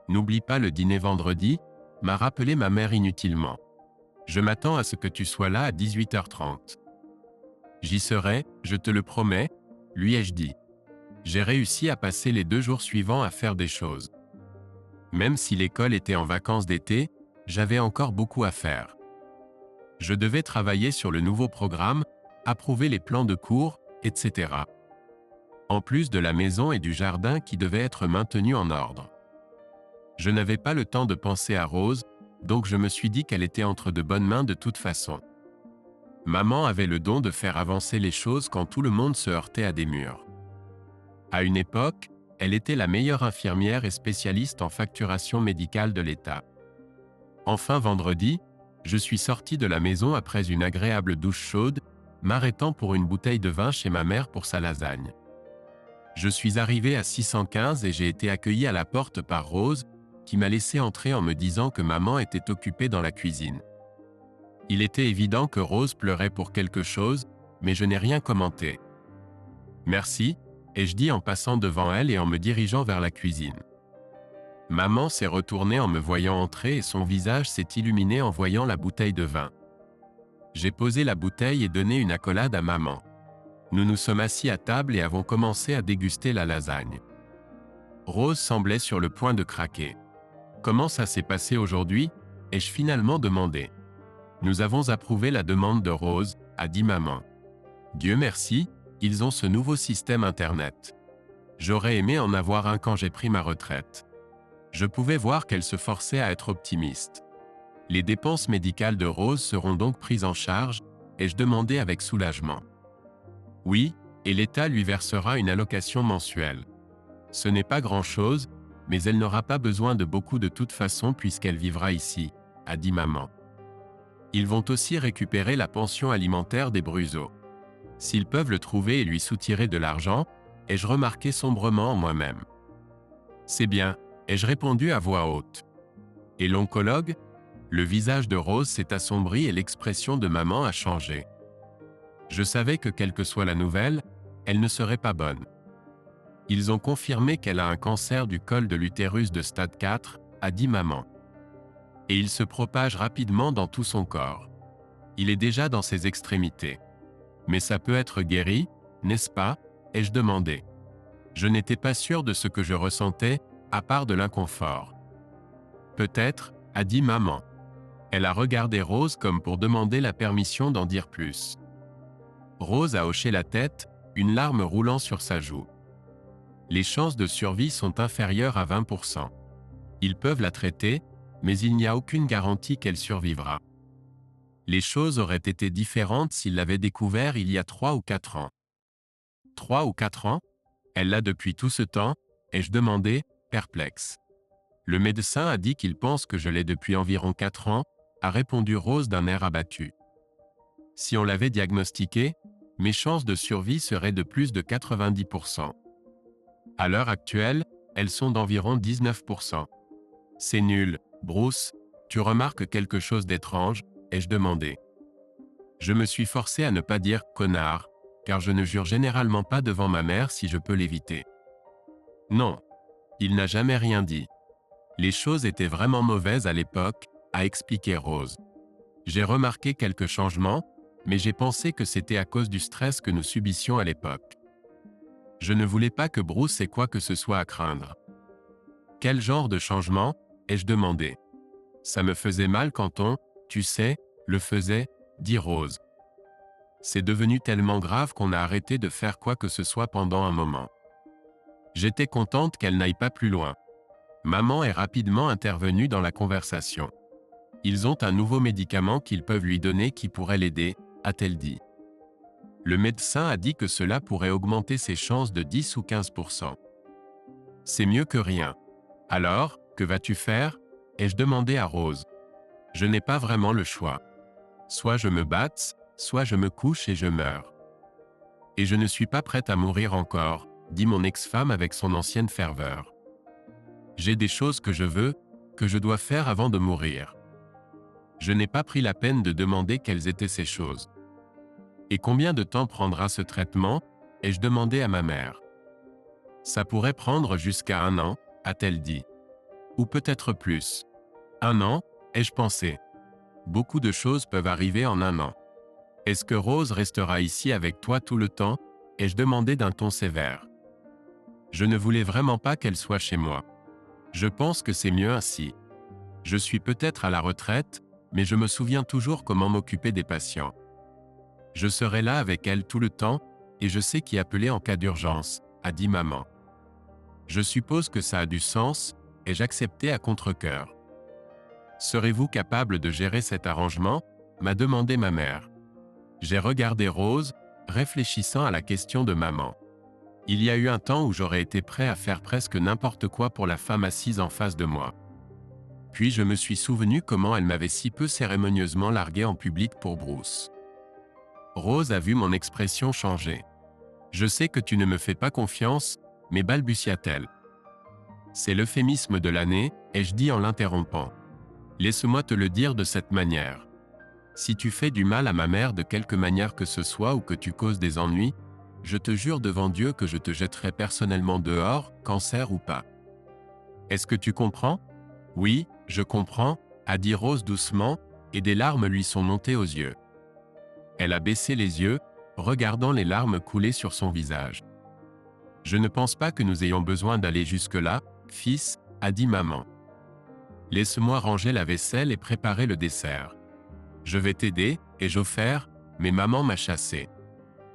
N'oublie pas le dîner vendredi, m'a rappelé ma mère inutilement. Je m'attends à ce que tu sois là à 18h30. J'y serai, je te le promets, lui ai-je dit. J'ai réussi à passer les 2 jours suivants à faire des choses. Même si l'école était en vacances d'été, j'avais encore beaucoup à faire. Je devais travailler sur le nouveau programme, approuver les plans de cours, etc. En plus de la maison et du jardin qui devaient être maintenus en ordre. Je n'avais pas le temps de penser à Rose, donc je me suis dit qu'elle était entre de bonnes mains de toute façon. Maman avait le don de faire avancer les choses quand tout le monde se heurtait à des murs. À une époque, elle était la meilleure infirmière et spécialiste en facturation médicale de l'État. Enfin vendredi, je suis sorti de la maison après une agréable douche chaude, m'arrêtant pour une bouteille de vin chez ma mère pour sa lasagne. Je suis arrivé à 615 et j'ai été accueilli à la porte par Rose, qui m'a laissé entrer en me disant que maman était occupée dans la cuisine. Il était évident que Rose pleurait pour quelque chose, mais je n'ai rien commenté. Merci, ai-je dit en passant devant elle et en me dirigeant vers la cuisine. Maman s'est retournée en me voyant entrer et son visage s'est illuminé en voyant la bouteille de vin. J'ai posé la bouteille et donné une accolade à maman. Nous nous sommes assis à table et avons commencé à déguster la lasagne. Rose semblait sur le point de craquer. Comment ça s'est passé aujourd'hui? Ai-je finalement demandé. Nous avons approuvé la demande de Rose, a dit maman. Dieu merci, ils ont ce nouveau système Internet. J'aurais aimé en avoir un quand j'ai pris ma retraite. Je pouvais voir qu'elle se forçait à être optimiste. Les dépenses médicales de Rose seront donc prises en charge, ai-je demandé avec soulagement. Oui, et l'État lui versera une allocation mensuelle. Ce n'est pas grand-chose, mais elle n'aura pas besoin de beaucoup de toute façon puisqu'elle vivra ici, a dit maman. Ils vont aussi récupérer la pension alimentaire des Bruzo. S'ils peuvent le trouver et lui soutirer de l'argent, ai-je remarqué sombrement en moi-même. C'est bien, ai-je répondu à voix haute. Et l'oncologue? Le visage de Rose s'est assombri et l'expression de maman a changé. Je savais que quelle que soit la nouvelle, elle ne serait pas bonne. Ils ont confirmé qu'elle a un cancer du col de l'utérus de stade 4, a dit maman. Et il se propage rapidement dans tout son corps. Il est déjà dans ses extrémités. Mais ça peut être guéri, n'est-ce pas? Ai-je demandé. Je n'étais pas sûr de ce que je ressentais, à part de l'inconfort. Peut-être, a dit maman. Elle a regardé Rose comme pour demander la permission d'en dire plus. Rose a hoché la tête, une larme roulant sur sa joue. Les chances de survie sont inférieures à 20%. Ils peuvent la traiter, mais il n'y a aucune garantie qu'elle survivra. Les choses auraient été différentes s'il l'avait découvert il y a 3 ou 4 ans. 3 ou 4 ans? Elle l'a depuis tout ce temps, ai-je demandé, perplexe. Le médecin a dit qu'il pense que je l'ai depuis environ 4 ans, a répondu Rose d'un air abattu. Si on l'avait diagnostiqué, mes chances de survie seraient de plus de 90%. À l'heure actuelle, elles sont d'environ 19%. C'est nul, Bruce, tu remarques quelque chose d'étrange, ai-je demandé. Je me suis forcé à ne pas dire « connard », car je ne jure généralement pas devant ma mère si je peux l'éviter. Non, il n'a jamais rien dit. Les choses étaient vraiment mauvaises à l'époque, a expliqué Rose. J'ai remarqué quelques changements, mais j'ai pensé que c'était à cause du stress que nous subissions à l'époque. Je ne voulais pas que Bruce ait quoi que ce soit à craindre. Quel genre de changement? Ai-je demandé. Ça me faisait mal quand on, tu sais, le faisait, dit Rose. C'est devenu tellement grave qu'on a arrêté de faire quoi que ce soit pendant un moment. J'étais contente qu'elle n'aille pas plus loin. Maman est rapidement intervenue dans la conversation. Ils ont un nouveau médicament qu'ils peuvent lui donner qui pourrait l'aider, a-t-elle dit. Le médecin a dit que cela pourrait augmenter ses chances de 10 ou 15%. C'est mieux que rien. Alors, que vas-tu faire? Ai-je demandé à Rose. Je n'ai pas vraiment le choix. Soit je me batte, soit je me couche et je meurs. Et je ne suis pas prête à mourir encore, dit mon ex-femme avec son ancienne ferveur. J'ai des choses que je veux, que je dois faire avant de mourir. Je n'ai pas pris la peine de demander quelles étaient ces choses. Et combien de temps prendra ce traitement? Ai-je demandé à ma mère. Ça pourrait prendre jusqu'à 1 an, a-t-elle dit. Ou peut-être plus. 1 an, ai-je pensé. Beaucoup de choses peuvent arriver en 1 an. Est-ce que Rose restera ici avec toi tout le temps? Ai-je demandé d'un ton sévère. Je ne voulais vraiment pas qu'elle soit chez moi. Je pense que c'est mieux ainsi. Je suis peut-être à la retraite, mais je me souviens toujours comment m'occuper des patients. Je serai là avec elle tout le temps, et je sais qui appeler en cas d'urgence, a dit maman. Je suppose que ça a du sens, et j'acceptais à contre-cœur. Serez-vous capable de gérer cet arrangement? M'a demandé ma mère. J'ai regardé Rose, réfléchissant à la question de maman. Il y a eu un temps où j'aurais été prêt à faire presque n'importe quoi pour la femme assise en face de moi. Puis je me suis souvenu comment elle m'avait si peu cérémonieusement largué en public pour Bruce. Rose a vu mon expression changer. Je sais que tu ne me fais pas confiance, mais balbutia-t-elle. C'est l'euphémisme de l'année, ai-je dit en l'interrompant. Laisse-moi te le dire de cette manière. Si tu fais du mal à ma mère de quelque manière que ce soit ou que tu causes des ennuis, je te jure devant Dieu que je te jetterai personnellement dehors, cancer ou pas. Est-ce que tu comprends? Oui, je comprends, a dit Rose doucement, et des larmes lui sont montées aux yeux. Elle a baissé les yeux, regardant les larmes couler sur son visage. Je ne pense pas que nous ayons besoin d'aller jusque-là, fils, a dit maman. Laisse-moi ranger la vaisselle et préparer le dessert. Je vais t'aider, ai-je offert, mais maman m'a chassé.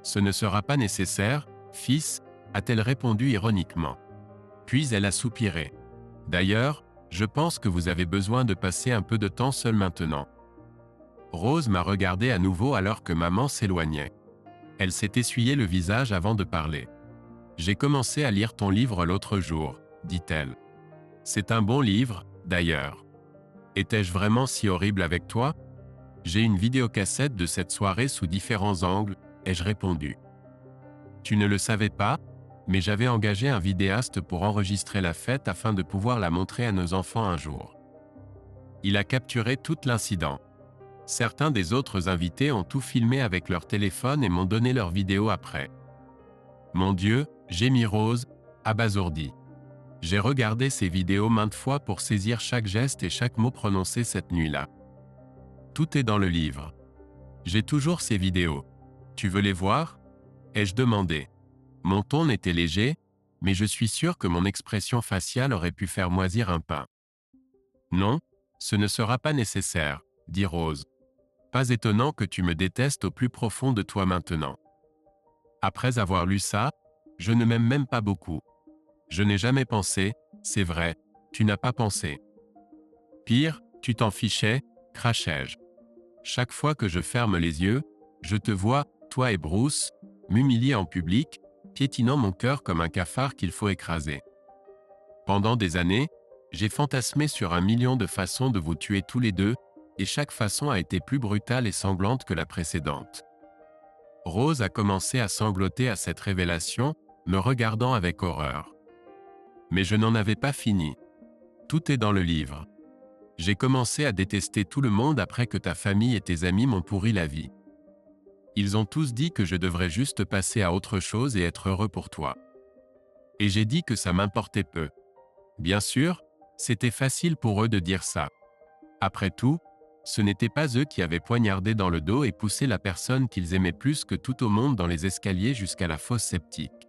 Ce ne sera pas nécessaire, fils, a-t-elle répondu ironiquement. Puis elle a soupiré. D'ailleurs, Je pense que vous avez besoin de passer un peu de temps seul maintenant. Rose m'a regardé à nouveau alors que maman s'éloignait. Elle s'est essuyé le visage avant de parler. J'ai commencé à lire ton livre l'autre jour, dit-elle. C'est un bon livre, d'ailleurs. Étais-je vraiment si horrible avec toi? J'ai une vidéocassette de cette soirée sous différents angles, ai-je répondu. Tu ne le savais pas, mais j'avais engagé un vidéaste pour enregistrer la fête afin de pouvoir la montrer à nos enfants un jour. Il a capturé tout l'incident. Certains des autres invités ont tout filmé avec leur téléphone et m'ont donné leur vidéo après. Mon Dieu, gémit Rose, abasourdie. J'ai regardé ces vidéos maintes fois pour saisir chaque geste et chaque mot prononcé cette nuit-là. Tout est dans le livre. J'ai toujours ces vidéos. Tu veux les voir? Ai-je demandé. Mon ton était léger, mais je suis sûr que mon expression faciale aurait pu faire moisir un pain. Non, ce ne sera pas nécessaire, dit Rose. Pas étonnant que tu me détestes au plus profond de toi maintenant. Après avoir lu ça, je ne m'aime même pas beaucoup. Je n'ai jamais pensé, c'est vrai, tu n'as pas pensé. Pire, tu t'en fichais, crachai-je. Chaque fois que je ferme les yeux, je te vois, toi et Bruce, m'humilier en public, piétinant mon cœur comme un cafard qu'il faut écraser. Pendant des années, j'ai fantasmé sur 1 million de façons de vous tuer tous les deux, et chaque façon a été plus brutale et sanglante que la précédente. Rose a commencé à sangloter à cette révélation, me regardant avec horreur. Mais je n'en avais pas fini. Tout est dans le livre. J'ai commencé à détester tout le monde après que ta famille et tes amis m'ont pourri la vie. Ils ont tous dit que je devrais juste passer à autre chose et être heureux pour toi. Et j'ai dit que ça m'importait peu. Bien sûr, c'était facile pour eux de dire ça. Après tout, ce n'étaient pas eux qui avaient poignardé dans le dos et poussé la personne qu'ils aimaient plus que tout au monde dans les escaliers jusqu'à la fosse septique.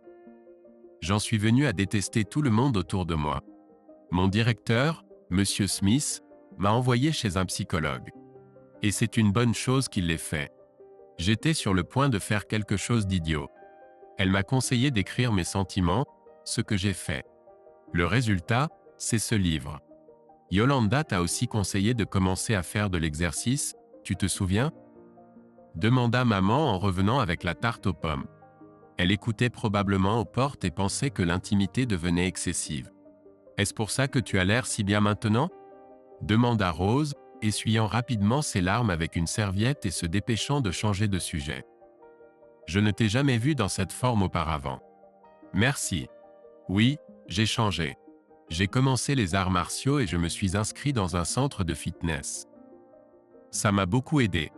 J'en suis venu à détester tout le monde autour de moi. Mon directeur, Monsieur Smith, m'a envoyé chez un psychologue. Et c'est une bonne chose qu'il l'ait fait. J'étais sur le point de faire quelque chose d'idiot. Elle m'a conseillé d'écrire mes sentiments, ce que j'ai fait. Le résultat, c'est ce livre. Yolanda t'a aussi conseillé de commencer à faire de l'exercice, tu te souviens? Demanda maman en revenant avec la tarte aux pommes. Elle écoutait probablement aux portes et pensait que l'intimité devenait excessive. Est-ce pour ça que tu as l'air si bien maintenant? Demanda Rose, essuyant rapidement ses larmes avec une serviette et se dépêchant de changer de sujet. Je ne t'ai jamais vu dans cette forme auparavant. Merci. Oui, j'ai changé. J'ai commencé les arts martiaux et je me suis inscrit dans un centre de fitness. Ça m'a beaucoup aidé.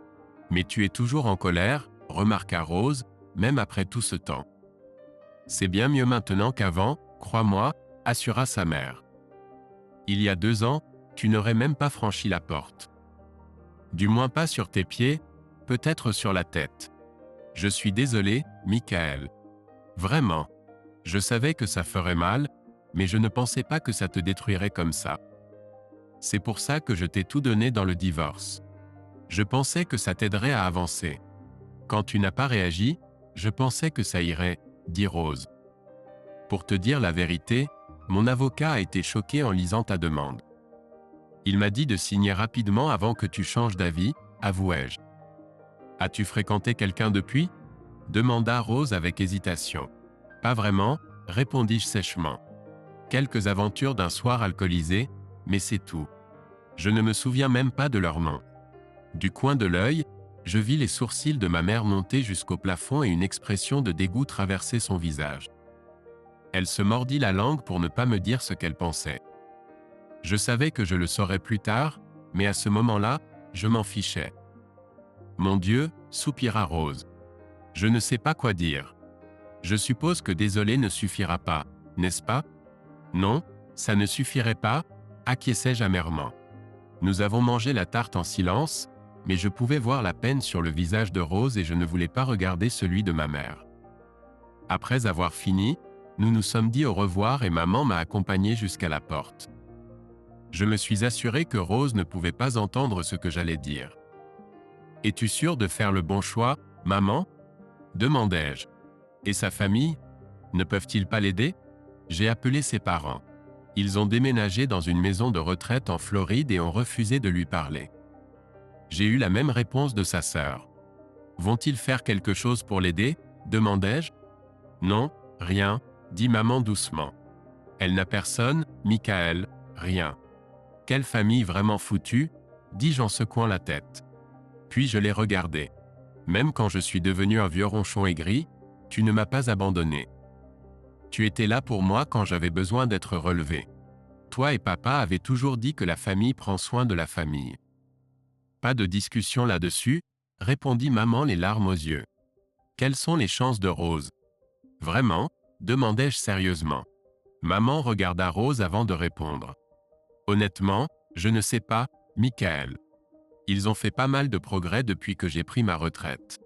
Mais tu es toujours en colère, remarqua Rose, même après tout ce temps. C'est bien mieux maintenant qu'avant, crois-moi, assura sa mère. Il y a 2 ans, tu n'aurais même pas franchi la porte. Du moins pas sur tes pieds, peut-être sur la tête. Je suis désolé, Michael. Vraiment. Je savais que ça ferait mal, mais je ne pensais pas que ça te détruirait comme ça. C'est pour ça que je t'ai tout donné dans le divorce. Je pensais que ça t'aiderait à avancer. Quand tu n'as pas réagi, je pensais que ça irait, dit Rose. Pour te dire la vérité, mon avocat a été choqué en lisant ta demande. Il m'a dit de signer rapidement avant que tu changes d'avis, avouai-je. As-tu fréquenté quelqu'un depuis? Demanda Rose avec hésitation. Pas vraiment, répondis-je sèchement. Quelques aventures d'un soir alcoolisé, mais c'est tout. Je ne me souviens même pas de leur nom. Du coin de l'œil, je vis les sourcils de ma mère monter jusqu'au plafond et une expression de dégoût traverser son visage. Elle se mordit la langue pour ne pas me dire ce qu'elle pensait. Je savais que je le saurais plus tard, mais à ce moment-là, je m'en fichais. Mon Dieu, soupira Rose. Je ne sais pas quoi dire. Je suppose que désolé ne suffira pas, n'est-ce pas? Non, ça ne suffirait pas, acquiesçai-je amèrement. Nous avons mangé la tarte en silence, mais je pouvais voir la peine sur le visage de Rose et je ne voulais pas regarder celui de ma mère. Après avoir fini, nous nous sommes dit au revoir et maman m'a accompagné jusqu'à la porte. Je me suis assuré que Rose ne pouvait pas entendre ce que j'allais dire. « Es-tu sûre de faire le bon choix, maman ?» demandai-je. « Et sa famille? Ne peuvent-ils pas l'aider ?» J'ai appelé ses parents. Ils ont déménagé dans une maison de retraite en Floride et ont refusé de lui parler. J'ai eu la même réponse de sa sœur. Vont-ils faire quelque chose pour l'aider ? Demandai-je. Non, rien, dit maman doucement. Elle n'a personne, Michael, rien. Quelle famille vraiment foutue, dis-je en secouant la tête. Puis je l'ai regardé. Même quand je suis devenu un vieux ronchon aigri, tu ne m'as pas abandonné. Tu étais là pour moi quand j'avais besoin d'être relevé. Toi et papa avaient toujours dit que la famille prend soin de la famille. Pas de discussion là-dessus, répondit maman les larmes aux yeux. Quelles sont les chances de Rose ? Vraiment ? Demandai-je sérieusement. Maman regarda Rose avant de répondre. Honnêtement, je ne sais pas, Michael. Ils ont fait pas mal de progrès depuis que j'ai pris ma retraite.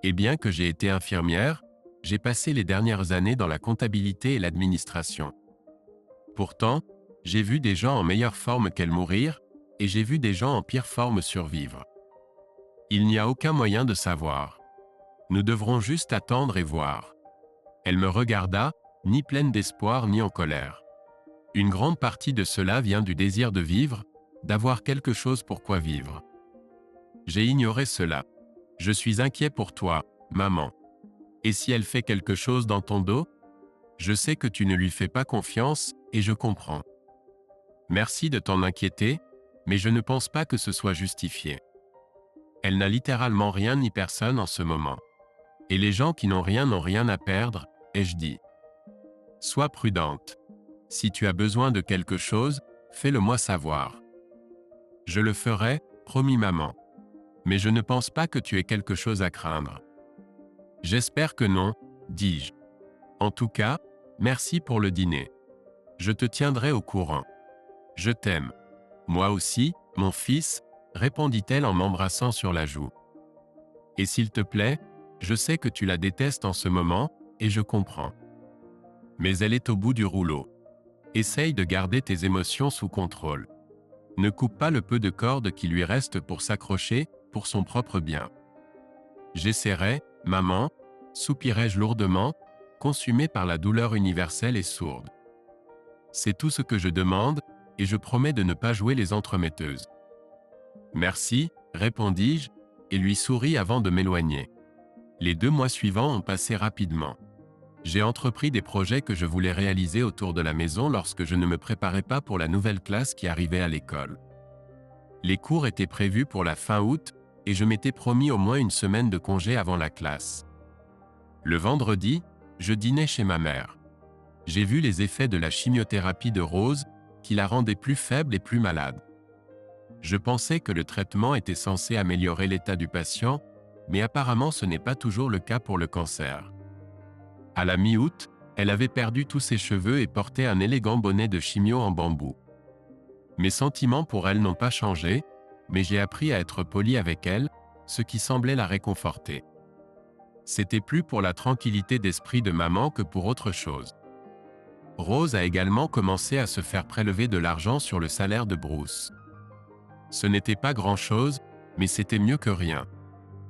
Et bien que j'ai été infirmière, j'ai passé les dernières années dans la comptabilité et l'administration. Pourtant, j'ai vu des gens en meilleure forme qu'elle mourir, et j'ai vu des gens en pire forme survivre. Il n'y a aucun moyen de savoir. Nous devrons juste attendre et voir. Elle me regarda, ni pleine d'espoir ni en colère. Une grande partie de cela vient du désir de vivre, d'avoir quelque chose pour quoi vivre. J'ai ignoré cela. Je suis inquiet pour toi, maman. Et si elle fait quelque chose dans ton dos ? Je sais que tu ne lui fais pas confiance, et je comprends. Merci de t'en inquiéter, mais je ne pense pas que ce soit justifié. Elle n'a littéralement rien ni personne en ce moment. Et les gens qui n'ont rien à perdre, ai-je dit. Sois prudente. Si tu as besoin de quelque chose, fais-le-moi savoir. Je le ferai, promis maman. Mais je ne pense pas que tu aies quelque chose à craindre. J'espère que non, dis-je. En tout cas, merci pour le dîner. Je te tiendrai au courant. Je t'aime. Moi aussi, mon fils, répondit-elle en m'embrassant sur la joue. Et s'il te plaît, je sais que tu la détestes en ce moment, et je comprends. Mais elle est au bout du rouleau. Essaye de garder tes émotions sous contrôle. Ne coupe pas le peu de corde qui lui reste pour s'accrocher, pour son propre bien. J'essaierai, maman, soupirai-je lourdement, consumé par la douleur universelle et sourde. C'est tout ce que je demande, et je promets de ne pas jouer les entremetteuses. Merci, répondis-je, et lui souris avant de m'éloigner. Les 2 mois suivants ont passé rapidement. J'ai entrepris des projets que je voulais réaliser autour de la maison lorsque je ne me préparais pas pour la nouvelle classe qui arrivait à l'école. Les cours étaient prévus pour la fin août, et je m'étais promis au moins une semaine de congé avant la classe. Le vendredi, je dînais chez ma mère. J'ai vu les effets de la chimiothérapie de Rose, qui la rendait plus faible et plus malade. Je pensais que le traitement était censé améliorer l'état du patient, mais apparemment ce n'est pas toujours le cas pour le cancer. À la mi-août, elle avait perdu tous ses cheveux et portait un élégant bonnet de chimio en bambou. Mes sentiments pour elle n'ont pas changé, mais j'ai appris à être poli avec elle, ce qui semblait la réconforter. C'était plus pour la tranquillité d'esprit de maman que pour autre chose. Rose a également commencé à se faire prélever de l'argent sur le salaire de Bruce. Ce n'était pas grand-chose, mais c'était mieux que rien.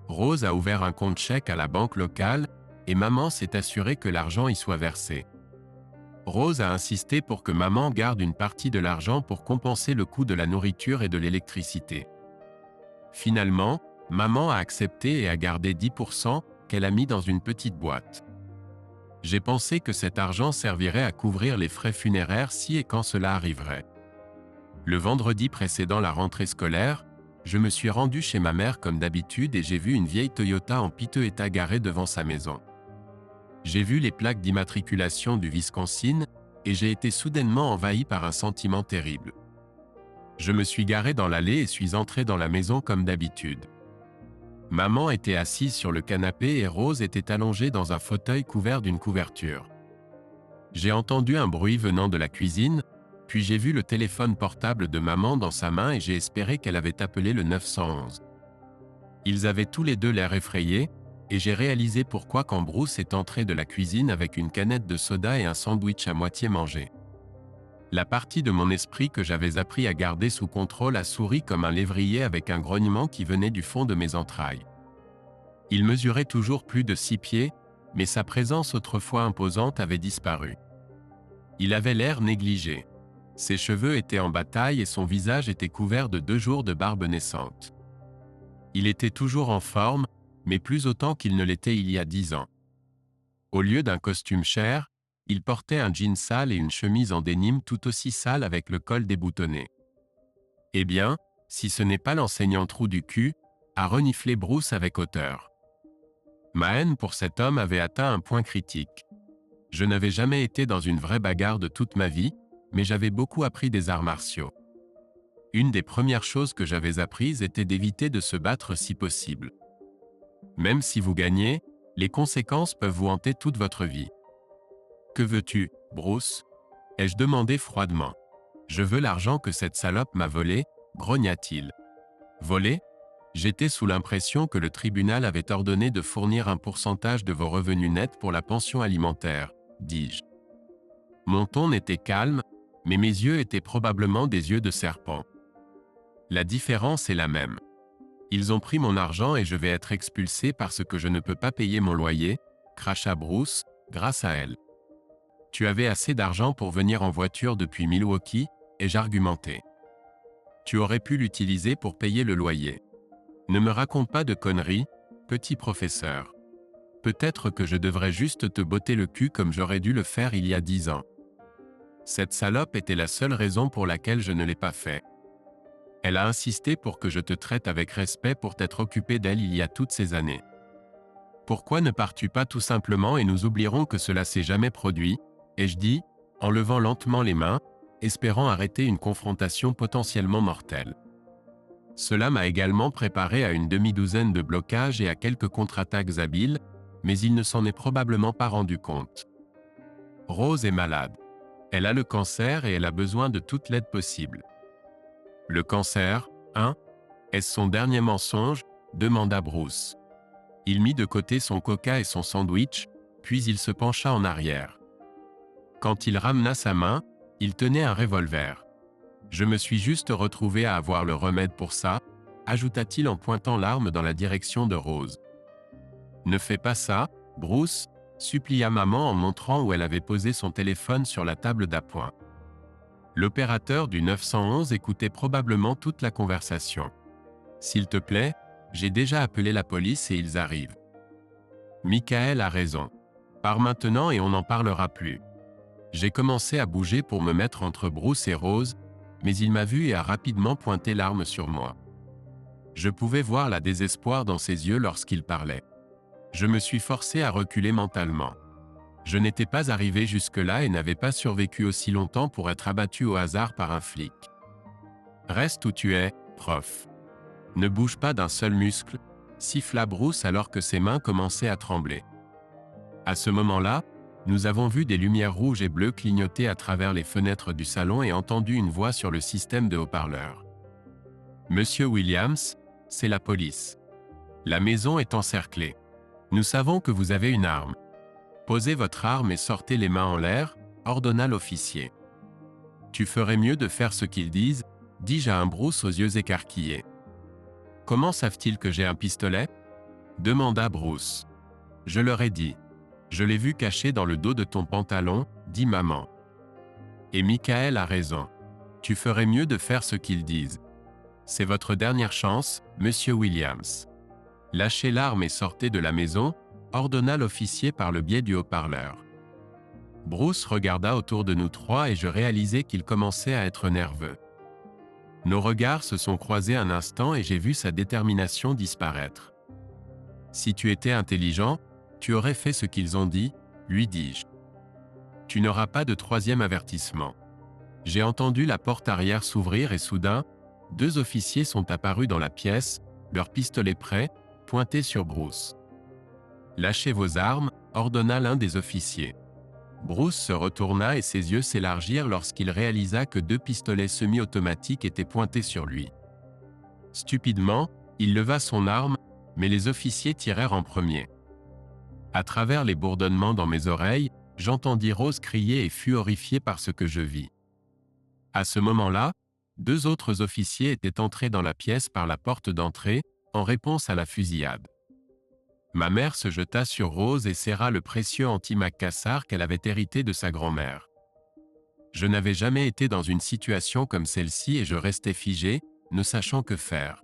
Rose a ouvert un compte chèque à la banque locale, et maman s'est assurée que l'argent y soit versé. Rose a insisté pour que maman garde une partie de l'argent pour compenser le coût de la nourriture et de l'électricité. Finalement, maman a accepté et a gardé 10% qu'elle a mis dans une petite boîte. J'ai pensé que cet argent servirait à couvrir les frais funéraires si et quand cela arriverait. Le vendredi précédant la rentrée scolaire, je me suis rendu chez ma mère comme d'habitude et j'ai vu une vieille Toyota en piteux état garée devant sa maison. J'ai vu les plaques d'immatriculation du Wisconsin, et j'ai été soudainement envahi par un sentiment terrible. Je me suis garé dans l'allée et suis entré dans la maison comme d'habitude. Maman était assise sur le canapé et Rose était allongée dans un fauteuil couvert d'une couverture. J'ai entendu un bruit venant de la cuisine, puis j'ai vu le téléphone portable de maman dans sa main et j'ai espéré qu'elle avait appelé le 911. Ils avaient tous les deux l'air effrayés, et j'ai réalisé pourquoi quand Bruce est entré de la cuisine avec une canette de soda et un sandwich à moitié mangé. La partie de mon esprit que j'avais appris à garder sous contrôle a souri comme un lévrier avec un grognement qui venait du fond de mes entrailles. Il mesurait toujours plus de 6 pieds, mais sa présence autrefois imposante avait disparu. Il avait l'air négligé. Ses cheveux étaient en bataille et son visage était couvert de 2 jours de barbe naissante. Il était toujours en forme, mais plus autant qu'il ne l'était il y a 10 ans. Au lieu d'un costume cher, il portait un jean sale et une chemise en dénime tout aussi sale avec le col déboutonné. Eh bien, si ce n'est pas l'enseignant trou du cul, a reniflé Bruce avec hauteur. Ma haine pour cet homme avait atteint un point critique. Je n'avais jamais été dans une vraie bagarre de toute ma vie, mais j'avais beaucoup appris des arts martiaux. Une des premières choses que j'avais apprises était d'éviter de se battre si possible. Même si vous gagnez, les conséquences peuvent vous hanter toute votre vie. Que veux-tu, Bruce ? Ai-je demandé froidement. Je veux l'argent que cette salope m'a volé, grogna-t-il. Volé ? J'étais sous l'impression que le tribunal avait ordonné de fournir un pourcentage de vos revenus nets pour la pension alimentaire, dis-je. Mon ton était calme, mais mes yeux étaient probablement des yeux de serpent. La différence est la même. Ils ont pris mon argent et je vais être expulsé parce que je ne peux pas payer mon loyer, cracha Bruce, grâce à elle. Tu avais assez d'argent pour venir en voiture depuis Milwaukee, ai-je argumenté. Tu aurais pu l'utiliser pour payer le loyer. Ne me raconte pas de conneries, petit professeur. Peut-être que je devrais juste te botter le cul comme j'aurais dû le faire il y a 10 ans. Cette salope était la seule raison pour laquelle je ne l'ai pas fait. Elle a insisté pour que je te traite avec respect pour t'être occupé d'elle il y a toutes ces années. Pourquoi ne pars-tu pas tout simplement et nous oublierons que cela s'est jamais produit, ai-je dit, en levant lentement les mains, espérant arrêter une confrontation potentiellement mortelle. Cela m'a également préparé à une demi-douzaine de blocages et à quelques contre-attaques habiles, mais il ne s'en est probablement pas rendu compte. Rose est malade. Elle a le cancer et elle a besoin de toute l'aide possible. Le cancer, hein ? Est-ce son dernier mensonge ? Demanda Bruce. Il mit de côté son coca et son sandwich, puis il se pencha en arrière. Quand il ramena sa main, il tenait un revolver. Je me suis juste retrouvé à avoir le remède pour ça, ajouta-t-il en pointant l'arme dans la direction de Rose. Ne fais pas ça, Bruce, supplia maman en montrant où elle avait posé son téléphone sur la table d'appoint. L'opérateur du 911 écoutait probablement toute la conversation. S'il te plaît, j'ai déjà appelé la police et ils arrivent. Michael a raison. Pars maintenant et on n'en parlera plus. J'ai commencé à bouger pour me mettre entre Bruce et Rose, mais il m'a vu et a rapidement pointé l'arme sur moi. Je pouvais voir la désespoir dans ses yeux lorsqu'il parlait. Je me suis forcé à reculer mentalement. Je n'étais pas arrivé jusque-là et n'avais pas survécu aussi longtemps pour être abattu au hasard par un flic. Reste où tu es, prof. Ne bouge pas d'un seul muscle, siffla Bruce alors que ses mains commençaient à trembler. À ce moment-là, nous avons vu des lumières rouges et bleues clignoter à travers les fenêtres du salon et entendu une voix sur le système de haut-parleurs. Monsieur Williams, c'est la police. La maison est encerclée. Nous savons que vous avez une arme. Posez votre arme et sortez les mains en l'air, ordonna l'officier. Tu ferais mieux de faire ce qu'ils disent, dis-je à un Bruce aux yeux écarquillés. Comment savent-ils que j'ai un pistolet ? Demanda Bruce. Je leur ai dit. Je l'ai vu caché dans le dos de ton pantalon, dit maman. Et Michael a raison. Tu ferais mieux de faire ce qu'ils disent. C'est votre dernière chance, monsieur Williams. Lâchez l'arme et sortez de la maison, ordonna l'officier par le biais du haut-parleur. Bruce regarda autour de nous trois et je réalisai qu'il commençait à être nerveux. Nos regards se sont croisés un instant et j'ai vu sa détermination disparaître. Si tu étais intelligent, tu aurais fait ce qu'ils ont dit, lui dis-je. Tu n'auras pas de troisième avertissement. J'ai entendu la porte arrière s'ouvrir et soudain, 2 officiers sont apparus dans la pièce, leurs pistolets prêts, pointés sur Bruce. Lâchez vos armes, ordonna l'un des officiers. Bruce se retourna et ses yeux s'élargirent lorsqu'il réalisa que 2 pistolets semi-automatiques étaient pointés sur lui. Stupidement, il leva son arme, mais les officiers tirèrent en premier. À travers les bourdonnements dans mes oreilles, j'entendis Rose crier et fut horrifiée par ce que je vis. À ce moment-là, 2 autres officiers étaient entrés dans la pièce par la porte d'entrée, en réponse à la fusillade. Ma mère se jeta sur Rose et serra le précieux anti-macassar qu'elle avait hérité de sa grand-mère. Je n'avais jamais été dans une situation comme celle-ci et je restais figé, ne sachant que faire.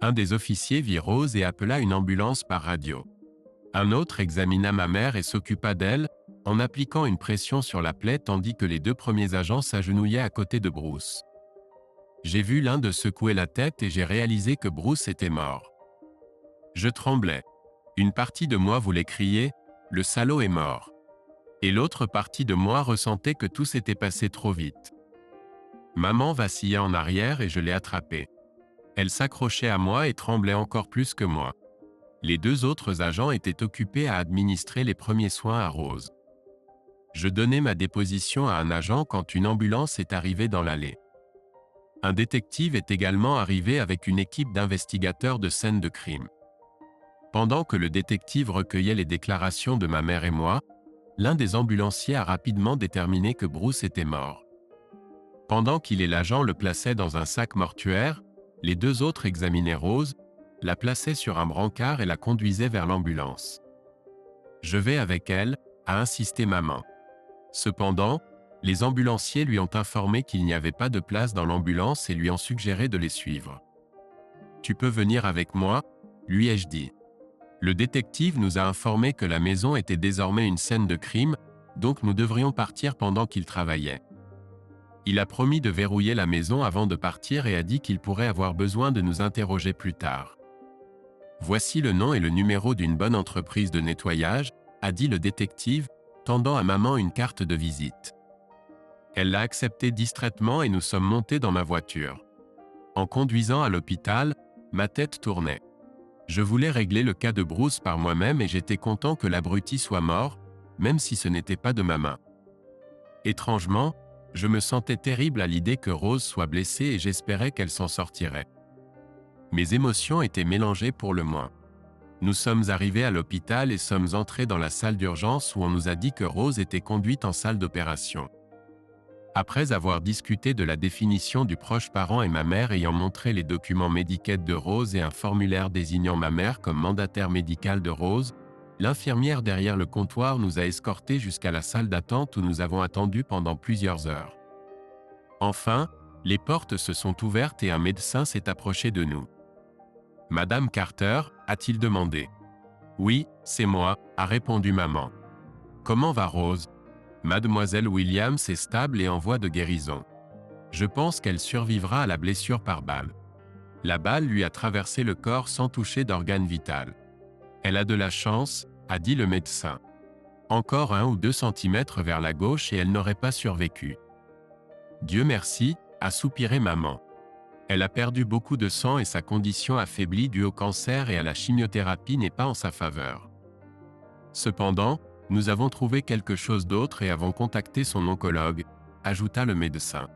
Un des officiers vit Rose et appela une ambulance par radio. Un autre examina ma mère et s'occupa d'elle, en appliquant une pression sur la plaie tandis que les 2 premiers agents s'agenouillaient à côté de Bruce. J'ai vu l'un de secouer la tête et j'ai réalisé que Bruce était mort. Je tremblais. Une partie de moi voulait crier « Le salaud est mort !» Et l'autre partie de moi ressentait que tout s'était passé trop vite. Maman vacillait en arrière et je l'ai attrapée. Elle s'accrochait à moi et tremblait encore plus que moi. Les 2 autres agents étaient occupés à administrer les premiers soins à Rose. Je donnais ma déposition à un agent quand une ambulance est arrivée dans l'allée. Un détective est également arrivé avec une équipe d'investigateurs de scènes de crime. Pendant que le détective recueillait les déclarations de ma mère et moi, l'un des ambulanciers a rapidement déterminé que Bruce était mort. Pendant qu'il et l'agent le plaçaient dans un sac mortuaire, les 2 autres examinaient Rose, la plaçaient sur un brancard et la conduisaient vers l'ambulance. Je vais avec elle, a insisté maman. Cependant, les ambulanciers lui ont informé qu'il n'y avait pas de place dans l'ambulance et lui ont suggéré de les suivre. « Tu peux venir avec moi ?» lui ai-je dit. Le détective nous a informé que la maison était désormais une scène de crime, donc nous devrions partir pendant qu'il travaillait. Il a promis de verrouiller la maison avant de partir et a dit qu'il pourrait avoir besoin de nous interroger plus tard. Voici le nom et le numéro d'une bonne entreprise de nettoyage, a dit le détective, tendant à maman une carte de visite. Elle l'a acceptée distraitement et nous sommes montés dans ma voiture. En conduisant à l'hôpital, ma tête tournait. Je voulais régler le cas de Bruce par moi-même et j'étais content que l'abruti soit mort, même si ce n'était pas de ma main. Étrangement, je me sentais terrible à l'idée que Rose soit blessée et j'espérais qu'elle s'en sortirait. Mes émotions étaient mélangées pour le moins. Nous sommes arrivés à l'hôpital et sommes entrés dans la salle d'urgence où on nous a dit que Rose était conduite en salle d'opération. Après avoir discuté de la définition du proche parent et ma mère ayant montré les documents médicaux de Rose et un formulaire désignant ma mère comme mandataire médical de Rose, l'infirmière derrière le comptoir nous a escortés jusqu'à la salle d'attente où nous avons attendu pendant plusieurs heures. Enfin, les portes se sont ouvertes et un médecin s'est approché de nous. « Madame Carter ?» a-t-il demandé. « Oui, c'est moi », a répondu maman. « Comment va Rose ? Mademoiselle Williams est stable et en voie de guérison. Je pense qu'elle survivra à la blessure par balle. La balle lui a traversé le corps sans toucher d'organe vital. Elle a de la chance, a dit le médecin. Encore 1 ou 2 centimètres vers la gauche et elle n'aurait pas survécu. Dieu merci, a soupiré maman. Elle a perdu beaucoup de sang et sa condition affaiblie due au cancer et à la chimiothérapie n'est pas en sa faveur. Cependant, nous avons trouvé quelque chose d'autre et avons contacté son oncologue, ajouta le médecin.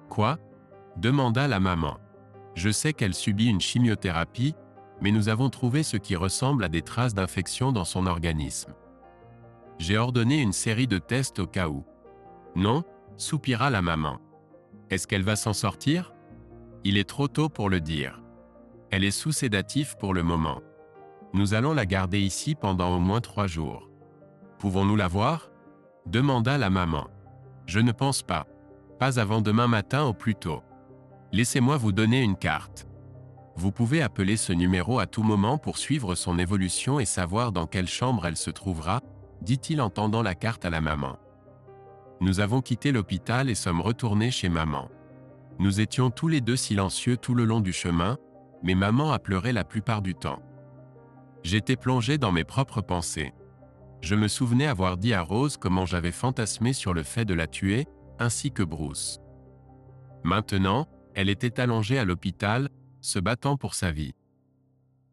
Quoi ? Demanda la maman. Je sais qu'elle subit une chimiothérapie, mais nous avons trouvé ce qui ressemble à des traces d'infection dans son organisme. J'ai ordonné une série de tests au cas où. Non, soupira la maman. Est-ce qu'elle va s'en sortir ? Il est trop tôt pour le dire. Elle est sous sédatif pour le moment. Nous allons la garder ici pendant au moins 3 jours. Pouvons-nous la voir ? Demanda la maman. Je ne pense pas. Pas avant demain matin au plus tôt. Laissez-moi vous donner une carte. Vous pouvez appeler ce numéro à tout moment pour suivre son évolution et savoir dans quelle chambre elle se trouvera, dit-il en tendant la carte à la maman. Nous avons quitté l'hôpital et sommes retournés chez maman. Nous étions tous les 2 silencieux tout le long du chemin, mais maman a pleuré la plupart du temps. J'étais plongé dans mes propres pensées. Je me souvenais avoir dit à Rose comment j'avais fantasmé sur le fait de la tuer, ainsi que Bruce. Maintenant, elle était allongée à l'hôpital, se battant pour sa vie.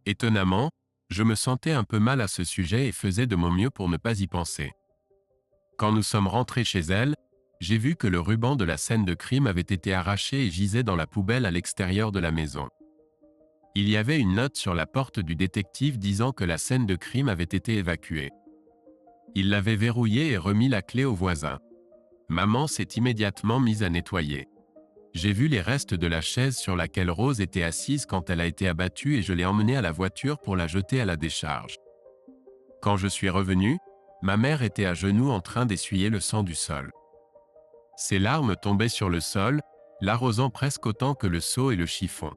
Étonnamment, je me sentais un peu mal à ce sujet et faisais de mon mieux pour ne pas y penser. Quand nous sommes rentrés chez elle, j'ai vu que le ruban de la scène de crime avait été arraché et gisait dans la poubelle à l'extérieur de la maison. Il y avait une note sur la porte du détective disant que la scène de crime avait été évacuée. Il l'avait verrouillée et remis la clé au voisin. Maman s'est immédiatement mise à nettoyer. J'ai vu les restes de la chaise sur laquelle Rose était assise quand elle a été abattue et je l'ai emmenée à la voiture pour la jeter à la décharge. Quand je suis revenu, ma mère était à genoux en train d'essuyer le sang du sol. Ses larmes tombaient sur le sol, l'arrosant presque autant que le seau et le chiffon.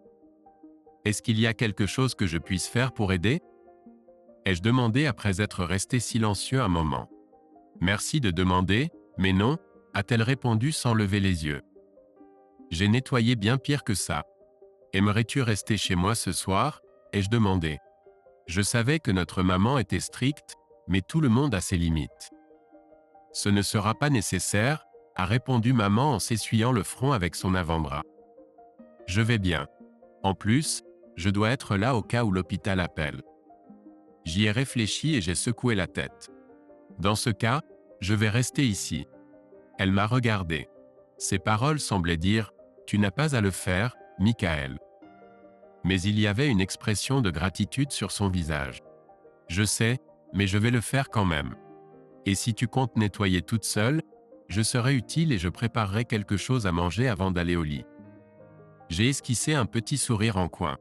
Est-ce qu'il y a quelque chose que je puisse faire pour aider? Ai-je demandé après être resté silencieux un moment. Merci de demander, mais non, a-t-elle répondu sans lever les yeux. J'ai nettoyé bien pire que ça. Aimerais-tu rester chez moi ce soir? Ai-je demandé. Je savais que notre maman était stricte, mais tout le monde a ses limites. Ce ne sera pas nécessaire, a répondu maman en s'essuyant le front avec son avant-bras. Je vais bien. En plus, je dois être là au cas où l'hôpital appelle. J'y ai réfléchi et j'ai secoué la tête. Dans ce cas, je vais rester ici. Elle m'a regardé. Ses paroles semblaient dire « Tu n'as pas à le faire, Michael ». Mais il y avait une expression de gratitude sur son visage. Je sais, mais je vais le faire quand même. Et si tu comptes nettoyer toute seule, je serai utile et je préparerai quelque chose à manger avant d'aller au lit. J'ai esquissé un petit sourire en coin.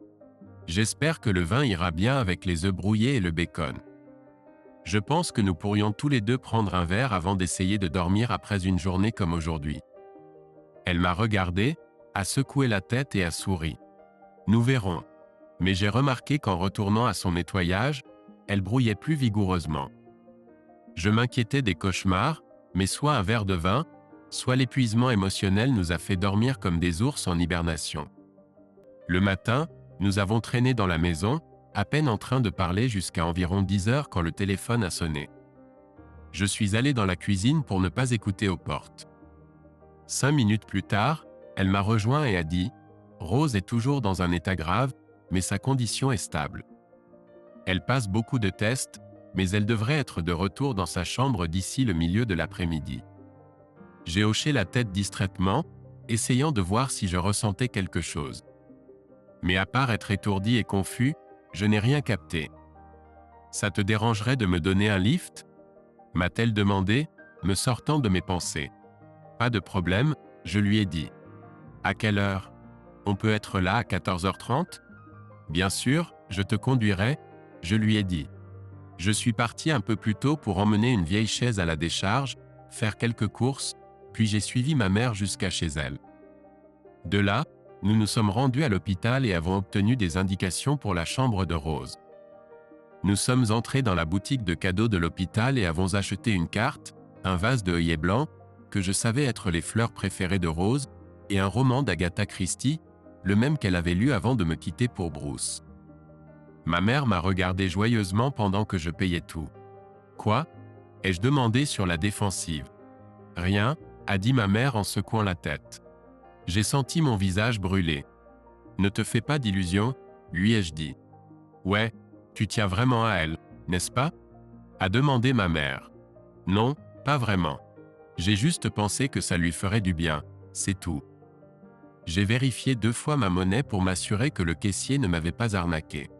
J'espère que le vin ira bien avec les œufs brouillés et le bacon. Je pense que nous pourrions tous les deux prendre un verre avant d'essayer de dormir après une journée comme aujourd'hui. Elle m'a regardé, a secoué la tête et a souri. Nous verrons. Mais j'ai remarqué qu'en retournant à son nettoyage, elle brouillait plus vigoureusement. Je m'inquiétais des cauchemars, mais soit un verre de vin, soit l'épuisement émotionnel nous a fait dormir comme des ours en hibernation. Le matin, nous avons traîné dans la maison, à peine en train de parler jusqu'à environ 10 heures quand le téléphone a sonné. Je suis allé dans la cuisine pour ne pas écouter aux portes. 5 minutes plus tard, elle m'a rejoint et a dit « Rose est toujours dans un état grave, mais sa condition est stable. Elle passe beaucoup de tests, mais elle devrait être de retour dans sa chambre d'ici le milieu de l'après-midi. » J'ai hoché la tête distraitement, essayant de voir si je ressentais quelque chose. Mais à part être étourdi et confus, je n'ai rien capté. « Ça te dérangerait de me donner un lift ?» m'a-t-elle demandé, me sortant de mes pensées. « Pas de problème, je lui ai dit. »« À quelle heure? On peut être là à 14h30 ?»« Bien sûr, je te conduirai, » je lui ai dit. Je suis parti un peu plus tôt pour emmener une vieille chaise à la décharge, faire quelques courses, puis j'ai suivi ma mère jusqu'à chez elle. De là, nous nous sommes rendus à l'hôpital et avons obtenu des indications pour la chambre de Rose. Nous sommes entrés dans la boutique de cadeaux de l'hôpital et avons acheté une carte, un vase de œillet blanc, que je savais être les fleurs préférées de Rose, et un roman d'Agatha Christie, le même qu'elle avait lu avant de me quitter pour Bruce. Ma mère m'a regardé joyeusement pendant que je payais tout. « Quoi ?» ai-je demandé sur la défensive. « Rien », a dit ma mère en secouant la tête. J'ai senti mon visage brûler. « Ne te fais pas d'illusions, » lui ai-je dit. « Ouais, tu tiens vraiment à elle, n'est-ce pas ?» a demandé ma mère. « Non, pas vraiment. J'ai juste pensé que ça lui ferait du bien, c'est tout. » J'ai vérifié 2 fois ma monnaie pour m'assurer que le caissier ne m'avait pas arnaqué.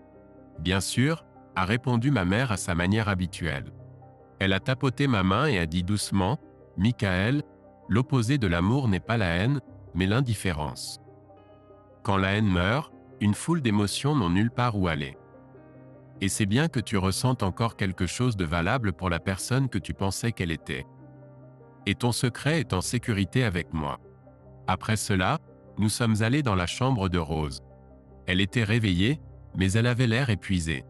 « Bien sûr, » a répondu ma mère à sa manière habituelle. Elle a tapoté ma main et a dit doucement « Michael, l'opposé de l'amour n'est pas la haine, mais l'indifférence. Quand la haine meurt, une foule d'émotions n'ont nulle part où aller. Et c'est bien que tu ressentes encore quelque chose de valable pour la personne que tu pensais qu'elle était. Et ton secret est en sécurité avec moi. » Après cela, nous sommes allés dans la chambre de Rose. Elle était réveillée, mais elle avait l'air épuisée.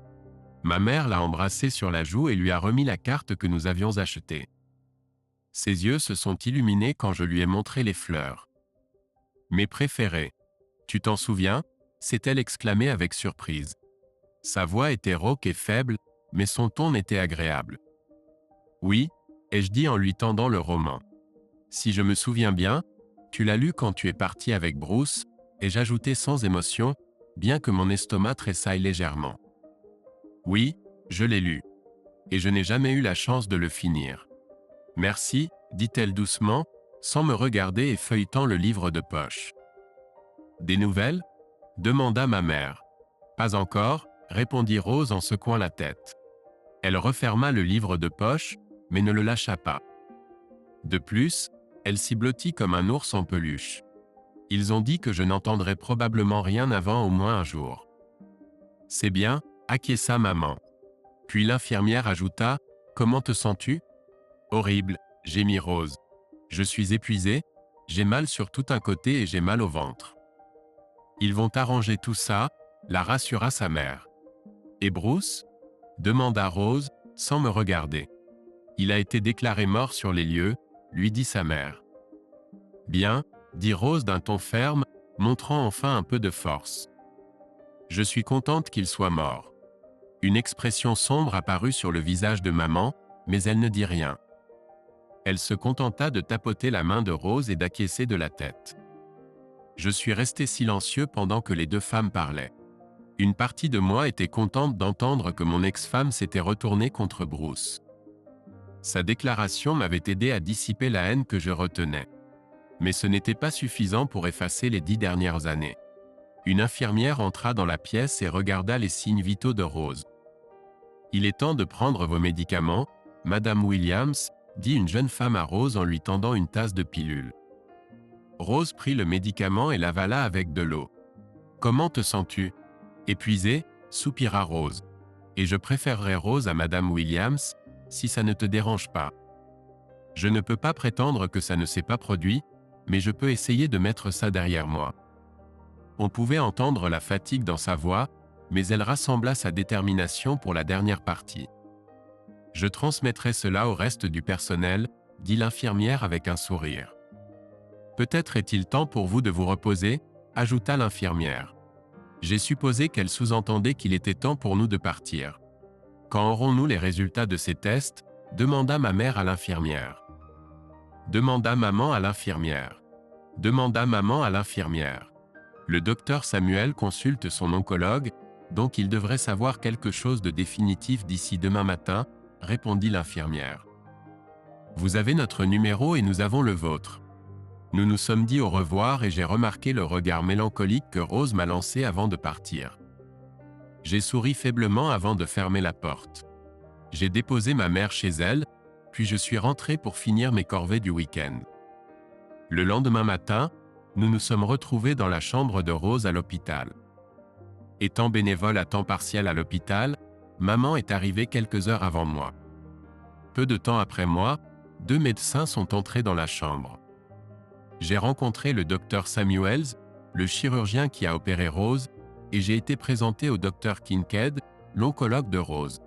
Ma mère l'a embrassée sur la joue et lui a remis la carte que nous avions achetée. Ses yeux se sont illuminés quand je lui ai montré les fleurs. « Mes préférées. Tu t'en souviens ?» s'est-elle exclamée avec surprise. Sa voix était rauque et faible, mais son ton était agréable. « Oui, » ai-je dit en lui tendant le roman. « Si je me souviens bien, tu l'as lu quand tu es parti avec Bruce, » ai-je ajouté sans émotion, bien que mon estomac tressaille légèrement. « Oui, je l'ai lu. Et je n'ai jamais eu la chance de le finir. »« Merci, » dit-elle doucement, sans me regarder et feuilletant le livre de poche. « Des nouvelles ?» demanda ma mère. « Pas encore, » répondit Rose en secouant la tête. Elle referma le livre de poche, mais ne le lâcha pas. De plus, elle s'y blottit comme un ours en peluche. Ils ont dit que je n'entendrais probablement rien avant au moins un jour. « C'est bien, » acquiesça maman. Puis l'infirmière ajouta « Comment te sens-tu » ? « Horrible, » gémit Rose. « Je suis épuisé, j'ai mal sur tout un côté et j'ai mal au ventre. Ils vont arranger tout ça, la rassura sa mère. Et Bruce? Demanda Rose, sans me regarder. Il a été déclaré mort sur les lieux, lui dit sa mère. Bien, dit Rose d'un ton ferme, montrant enfin un peu de force. Je suis contente qu'il soit mort. Une expression sombre apparut sur le visage de maman, mais elle ne dit rien. Elle se contenta de tapoter la main de Rose et d'acquiescer de la tête. Je suis resté silencieux pendant que les deux femmes parlaient. Une partie de moi était contente d'entendre que mon ex-femme s'était retournée contre Bruce. Sa déclaration m'avait aidé à dissiper la haine que je retenais. Mais ce n'était pas suffisant pour effacer les 10 dernières années. Une infirmière entra dans la pièce et regarda les signes vitaux de Rose. « Il est temps de prendre vos médicaments, Madame Williams », dit une jeune femme à Rose en lui tendant une tasse de pilule. Rose prit le médicament et l'avala avec de l'eau. « Comment te sens-tu ? » « Épuisée » soupira Rose. « Et je préférerais Rose à Madame Williams, si ça ne te dérange pas. Je ne peux pas prétendre que ça ne s'est pas produit, mais je peux essayer de mettre ça derrière moi. » On pouvait entendre la fatigue dans sa voix, mais elle rassembla sa détermination pour la dernière partie. « Je transmettrai cela au reste du personnel, » dit l'infirmière avec un sourire. « Peut-être est-il temps pour vous de vous reposer, » ajouta l'infirmière. J'ai supposé qu'elle sous-entendait qu'il était temps pour nous de partir. « Quand aurons-nous les résultats de ces tests ?» demanda ma mère à l'infirmière. Demanda maman à l'infirmière. Demanda maman à l'infirmière. Le docteur Samuel consulte son oncologue, donc il devrait savoir quelque chose de définitif d'ici demain matin, répondit l'infirmière. Vous avez notre numéro et nous avons le vôtre. Nous nous sommes dit au revoir et j'ai remarqué le regard mélancolique que Rose m'a lancé avant de partir. J'ai souri faiblement avant de fermer la porte. J'ai déposé ma mère chez elle, puis je suis rentré pour finir mes corvées du week-end. Le lendemain matin, nous nous sommes retrouvés dans la chambre de Rose à l'hôpital. Étant bénévole à temps partiel à l'hôpital, maman est arrivée quelques heures avant moi. Peu de temps après moi, 2 médecins sont entrés dans la chambre. J'ai rencontré le docteur Samuels, le chirurgien qui a opéré Rose, et j'ai été présenté au docteur Kincaid, l'oncologue de Rose.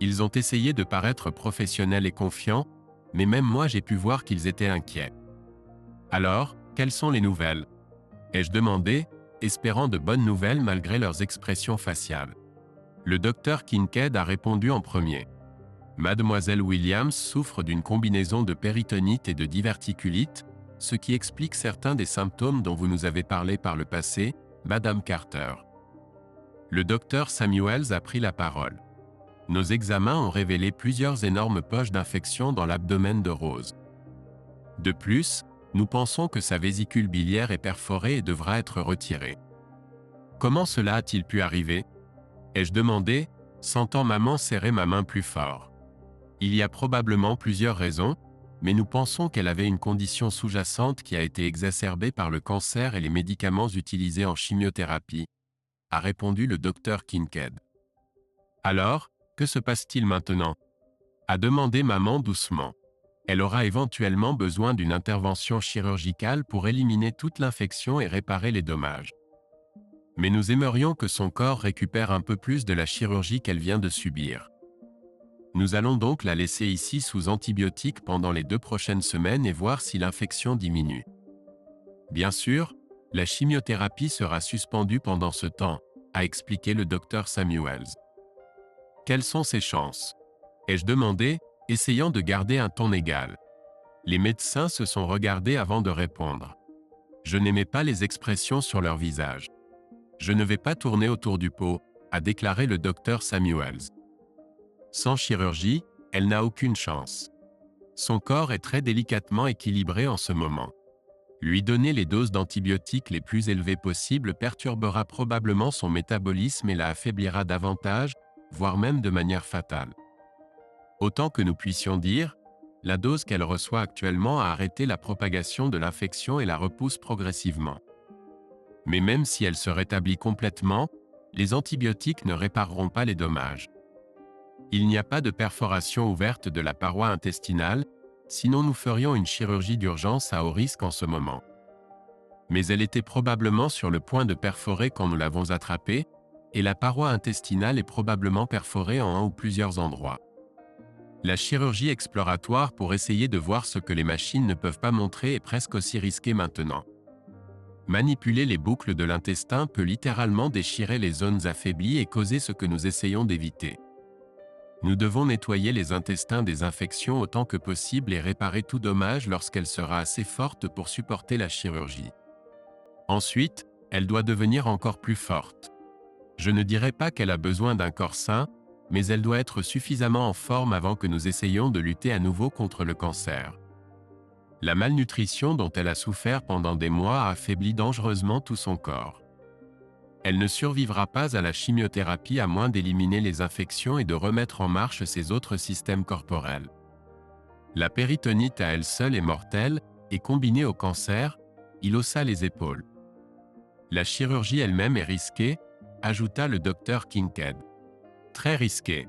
Ils ont essayé de paraître professionnels et confiants, mais même moi j'ai pu voir qu'ils étaient inquiets. Alors, quelles sont les nouvelles ? Ai-je demandé, espérant de bonnes nouvelles malgré leurs expressions faciales. Le docteur Kincaid a répondu en premier. Mademoiselle Williams souffre d'une combinaison de péritonite et de diverticulite, ce qui explique certains des symptômes dont vous nous avez parlé par le passé, Madame Carter. Le docteur Samuels a pris la parole. Nos examens ont révélé plusieurs énormes poches d'infection dans l'abdomen de Rose. De plus, nous pensons que sa vésicule biliaire est perforée et devra être retirée. Comment cela a-t-il pu arriver ? Ai-je demandé, sentant maman serrer ma main plus fort. Il y a probablement plusieurs raisons, mais nous pensons qu'elle avait une condition sous-jacente qui a été exacerbée par le cancer et les médicaments utilisés en chimiothérapie, a répondu le docteur Kincaid. Alors, que se passe-t-il maintenant ? A demandé maman doucement. Elle aura éventuellement besoin d'une intervention chirurgicale pour éliminer toute l'infection et réparer les dommages. Mais nous aimerions que son corps récupère un peu plus de la chirurgie qu'elle vient de subir. Nous allons donc la laisser ici sous antibiotiques pendant les 2 prochaines semaines et voir si l'infection diminue. Bien sûr, la chimiothérapie sera suspendue pendant ce temps, a expliqué le docteur Samuels. Quelles sont ses chances ? Ai-je demandé, essayant de garder un ton égal. Les médecins se sont regardés avant de répondre. Je n'aimais pas les expressions sur leur visage. Je ne vais pas tourner autour du pot, a déclaré le docteur Samuels. Sans chirurgie, elle n'a aucune chance. Son corps est très délicatement équilibré en ce moment. Lui donner les doses d'antibiotiques les plus élevées possibles perturbera probablement son métabolisme et la affaiblira davantage, voire même de manière fatale. Autant que nous puissions dire, la dose qu'elle reçoit actuellement a arrêté la propagation de l'infection et la repousse progressivement. Mais même si elle se rétablit complètement, les antibiotiques ne répareront pas les dommages. Il n'y a pas de perforation ouverte de la paroi intestinale, sinon nous ferions une chirurgie d'urgence à haut risque en ce moment. Mais elle était probablement sur le point de perforer quand nous l'avons attrapée, et la paroi intestinale est probablement perforée en un ou plusieurs endroits. La chirurgie exploratoire pour essayer de voir ce que les machines ne peuvent pas montrer est presque aussi risquée maintenant. Manipuler les boucles de l'intestin peut littéralement déchirer les zones affaiblies et causer ce que nous essayons d'éviter. Nous devons nettoyer les intestins des infections autant que possible et réparer tout dommage lorsqu'elle sera assez forte pour supporter la chirurgie. Ensuite, elle doit devenir encore plus forte. Je ne dirais pas qu'elle a besoin d'un corps sain, mais elle doit être suffisamment en forme avant que nous essayions de lutter à nouveau contre le cancer. La malnutrition dont elle a souffert pendant des mois a affaibli dangereusement tout son corps. Elle ne survivra pas à la chimiothérapie à moins d'éliminer les infections et de remettre en marche ses autres systèmes corporels. La péritonite à elle seule est mortelle, et combinée au cancer, il haussa les épaules. La chirurgie elle-même est risquée, ajouta le docteur Kincaid. Très risquée.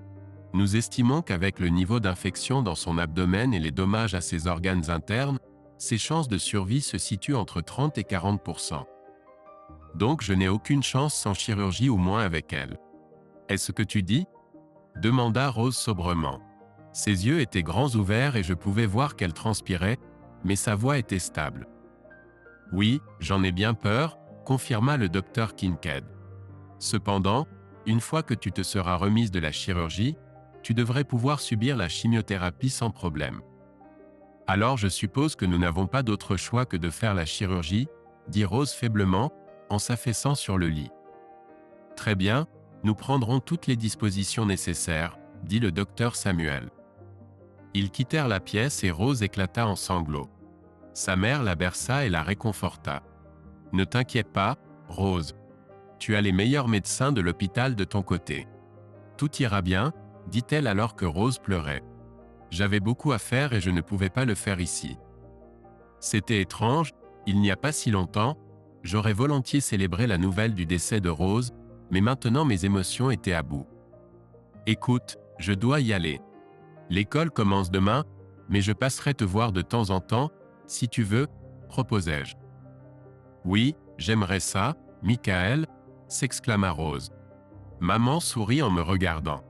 Nous estimons qu'avec le niveau d'infection dans son abdomen et les dommages à ses organes internes, ses chances de survie se situent entre 30 et 40%. Donc je n'ai aucune chance sans chirurgie ou moins avec elle. Est-ce que tu dis ? Demanda Rose sobrement. Ses yeux étaient grands ouverts et je pouvais voir qu'elle transpirait, mais sa voix était stable. Oui, j'en ai bien peur, confirma le docteur Kincaid. Cependant, une fois que tu te seras remise de la chirurgie, tu devrais pouvoir subir la chimiothérapie sans problème. Alors je suppose que nous n'avons pas d'autre choix que de faire la chirurgie, dit Rose faiblement, en s'affaissant sur le lit. Très bien, nous prendrons toutes les dispositions nécessaires, dit le docteur Samuel. Ils quittèrent la pièce et Rose éclata en sanglots. Sa mère la berça et la réconforta. Ne t'inquiète pas, Rose. Tu as les meilleurs médecins de l'hôpital de ton côté. Tout ira bien, dit-elle alors que Rose pleurait. J'avais beaucoup à faire et je ne pouvais pas le faire ici. C'était étrange, il n'y a pas si longtemps, j'aurais volontiers célébré la nouvelle du décès de Rose, mais maintenant mes émotions étaient à bout. Écoute, je dois y aller. L'école commence demain, mais je passerai te voir de temps en temps, si tu veux, proposai-je. Oui, j'aimerais ça, Michael, s'exclama Rose. Maman sourit en me regardant.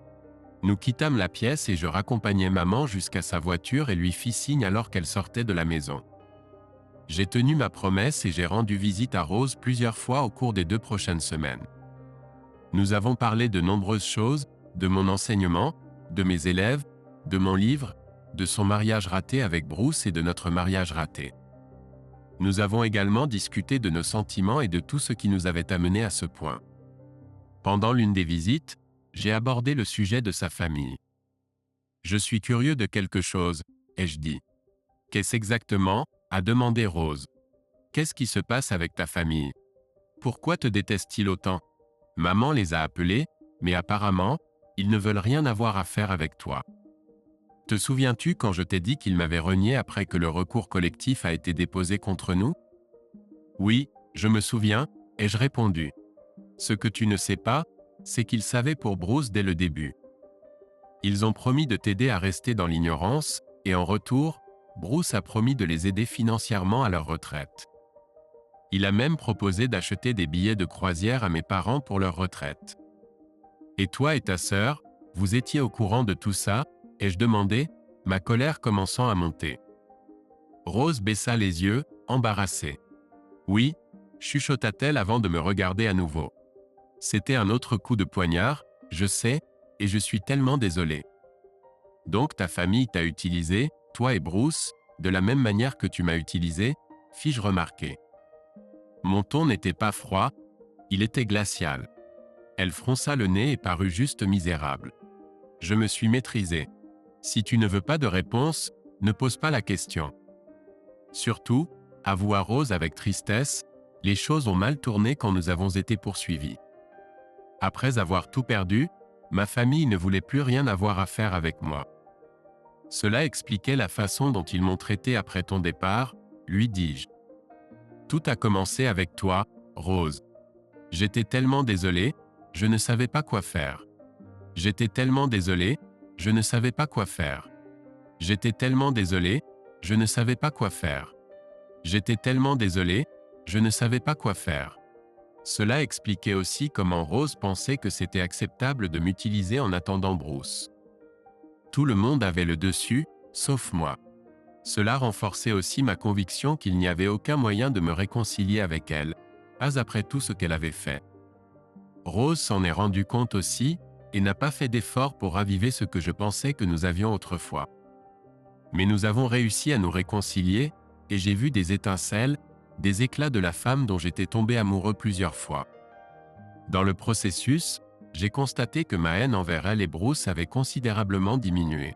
Nous quittâmes la pièce et je raccompagnai maman jusqu'à sa voiture et lui fis signe alors qu'elle sortait de la maison. J'ai tenu ma promesse et j'ai rendu visite à Rose plusieurs fois au cours des 2 prochaines semaines. Nous avons parlé de nombreuses choses, de mon enseignement, de mes élèves, de mon livre, de son mariage raté avec Bruce et de notre mariage raté. Nous avons également discuté de nos sentiments et de tout ce qui nous avait amenés à ce point. Pendant l'une des visites, j'ai abordé le sujet de sa famille. Je suis curieux de quelque chose, ai-je dit. Qu'est-ce exactement ? A demandé Rose. Qu'est-ce qui se passe avec ta famille ? Pourquoi te détestent-ils autant ? Maman les a appelés, mais apparemment, ils ne veulent rien avoir à faire avec toi. Te souviens-tu quand je t'ai dit qu'ils m'avaient renié après que le recours collectif a été déposé contre nous ? Oui, je me souviens, ai-je répondu. Ce que tu ne sais pas, c'est qu'ils savaient pour Bruce dès le début. Ils ont promis de t'aider à rester dans l'ignorance, et en retour, Bruce a promis de les aider financièrement à leur retraite. Il a même proposé d'acheter des billets de croisière à mes parents pour leur retraite. Et toi et ta sœur, vous étiez au courant de tout ça ? Ai-je demandé, ma colère commençant à monter. Rose baissa les yeux, embarrassée. Oui, chuchota-t-elle avant de me regarder à nouveau. C'était un autre coup de poignard, je sais, et je suis tellement désolée. Donc ta famille t'a utilisé, toi et Bruce, de la même manière que tu m'as utilisé, fis-je remarquer. Mon ton n'était pas froid, il était glacial. Elle fronça le nez et parut juste misérable. Je me suis maîtrisé. Si tu ne veux pas de réponse, ne pose pas la question. Surtout, avoua Rose avec tristesse, les choses ont mal tourné quand nous avons été poursuivis. Après avoir tout perdu, ma famille ne voulait plus rien avoir à faire avec moi. Cela expliquait la façon dont ils m'ont traité après ton départ, lui dis-je. Tout a commencé avec toi, Rose. J'étais tellement désolé, je ne savais pas quoi faire. J'étais tellement désolé, je ne savais pas quoi faire. J'étais tellement désolé, Je ne savais pas quoi faire. J'étais tellement désolé, je ne savais pas quoi faire. Cela expliquait aussi comment Rose pensait que c'était acceptable de m'utiliser en attendant Bruce. Tout le monde avait le dessus, sauf moi. Cela renforçait aussi ma conviction qu'il n'y avait aucun moyen de me réconcilier avec elle, pas après tout ce qu'elle avait fait. Rose s'en est rendu compte aussi, et n'a pas fait d'effort pour raviver ce que je pensais que nous avions autrefois. Mais nous avons réussi à nous réconcilier, et j'ai vu des étincelles, des éclats de la femme dont j'étais tombé amoureux plusieurs fois. Dans le processus, j'ai constaté que ma haine envers elle et Bruce avait considérablement diminué.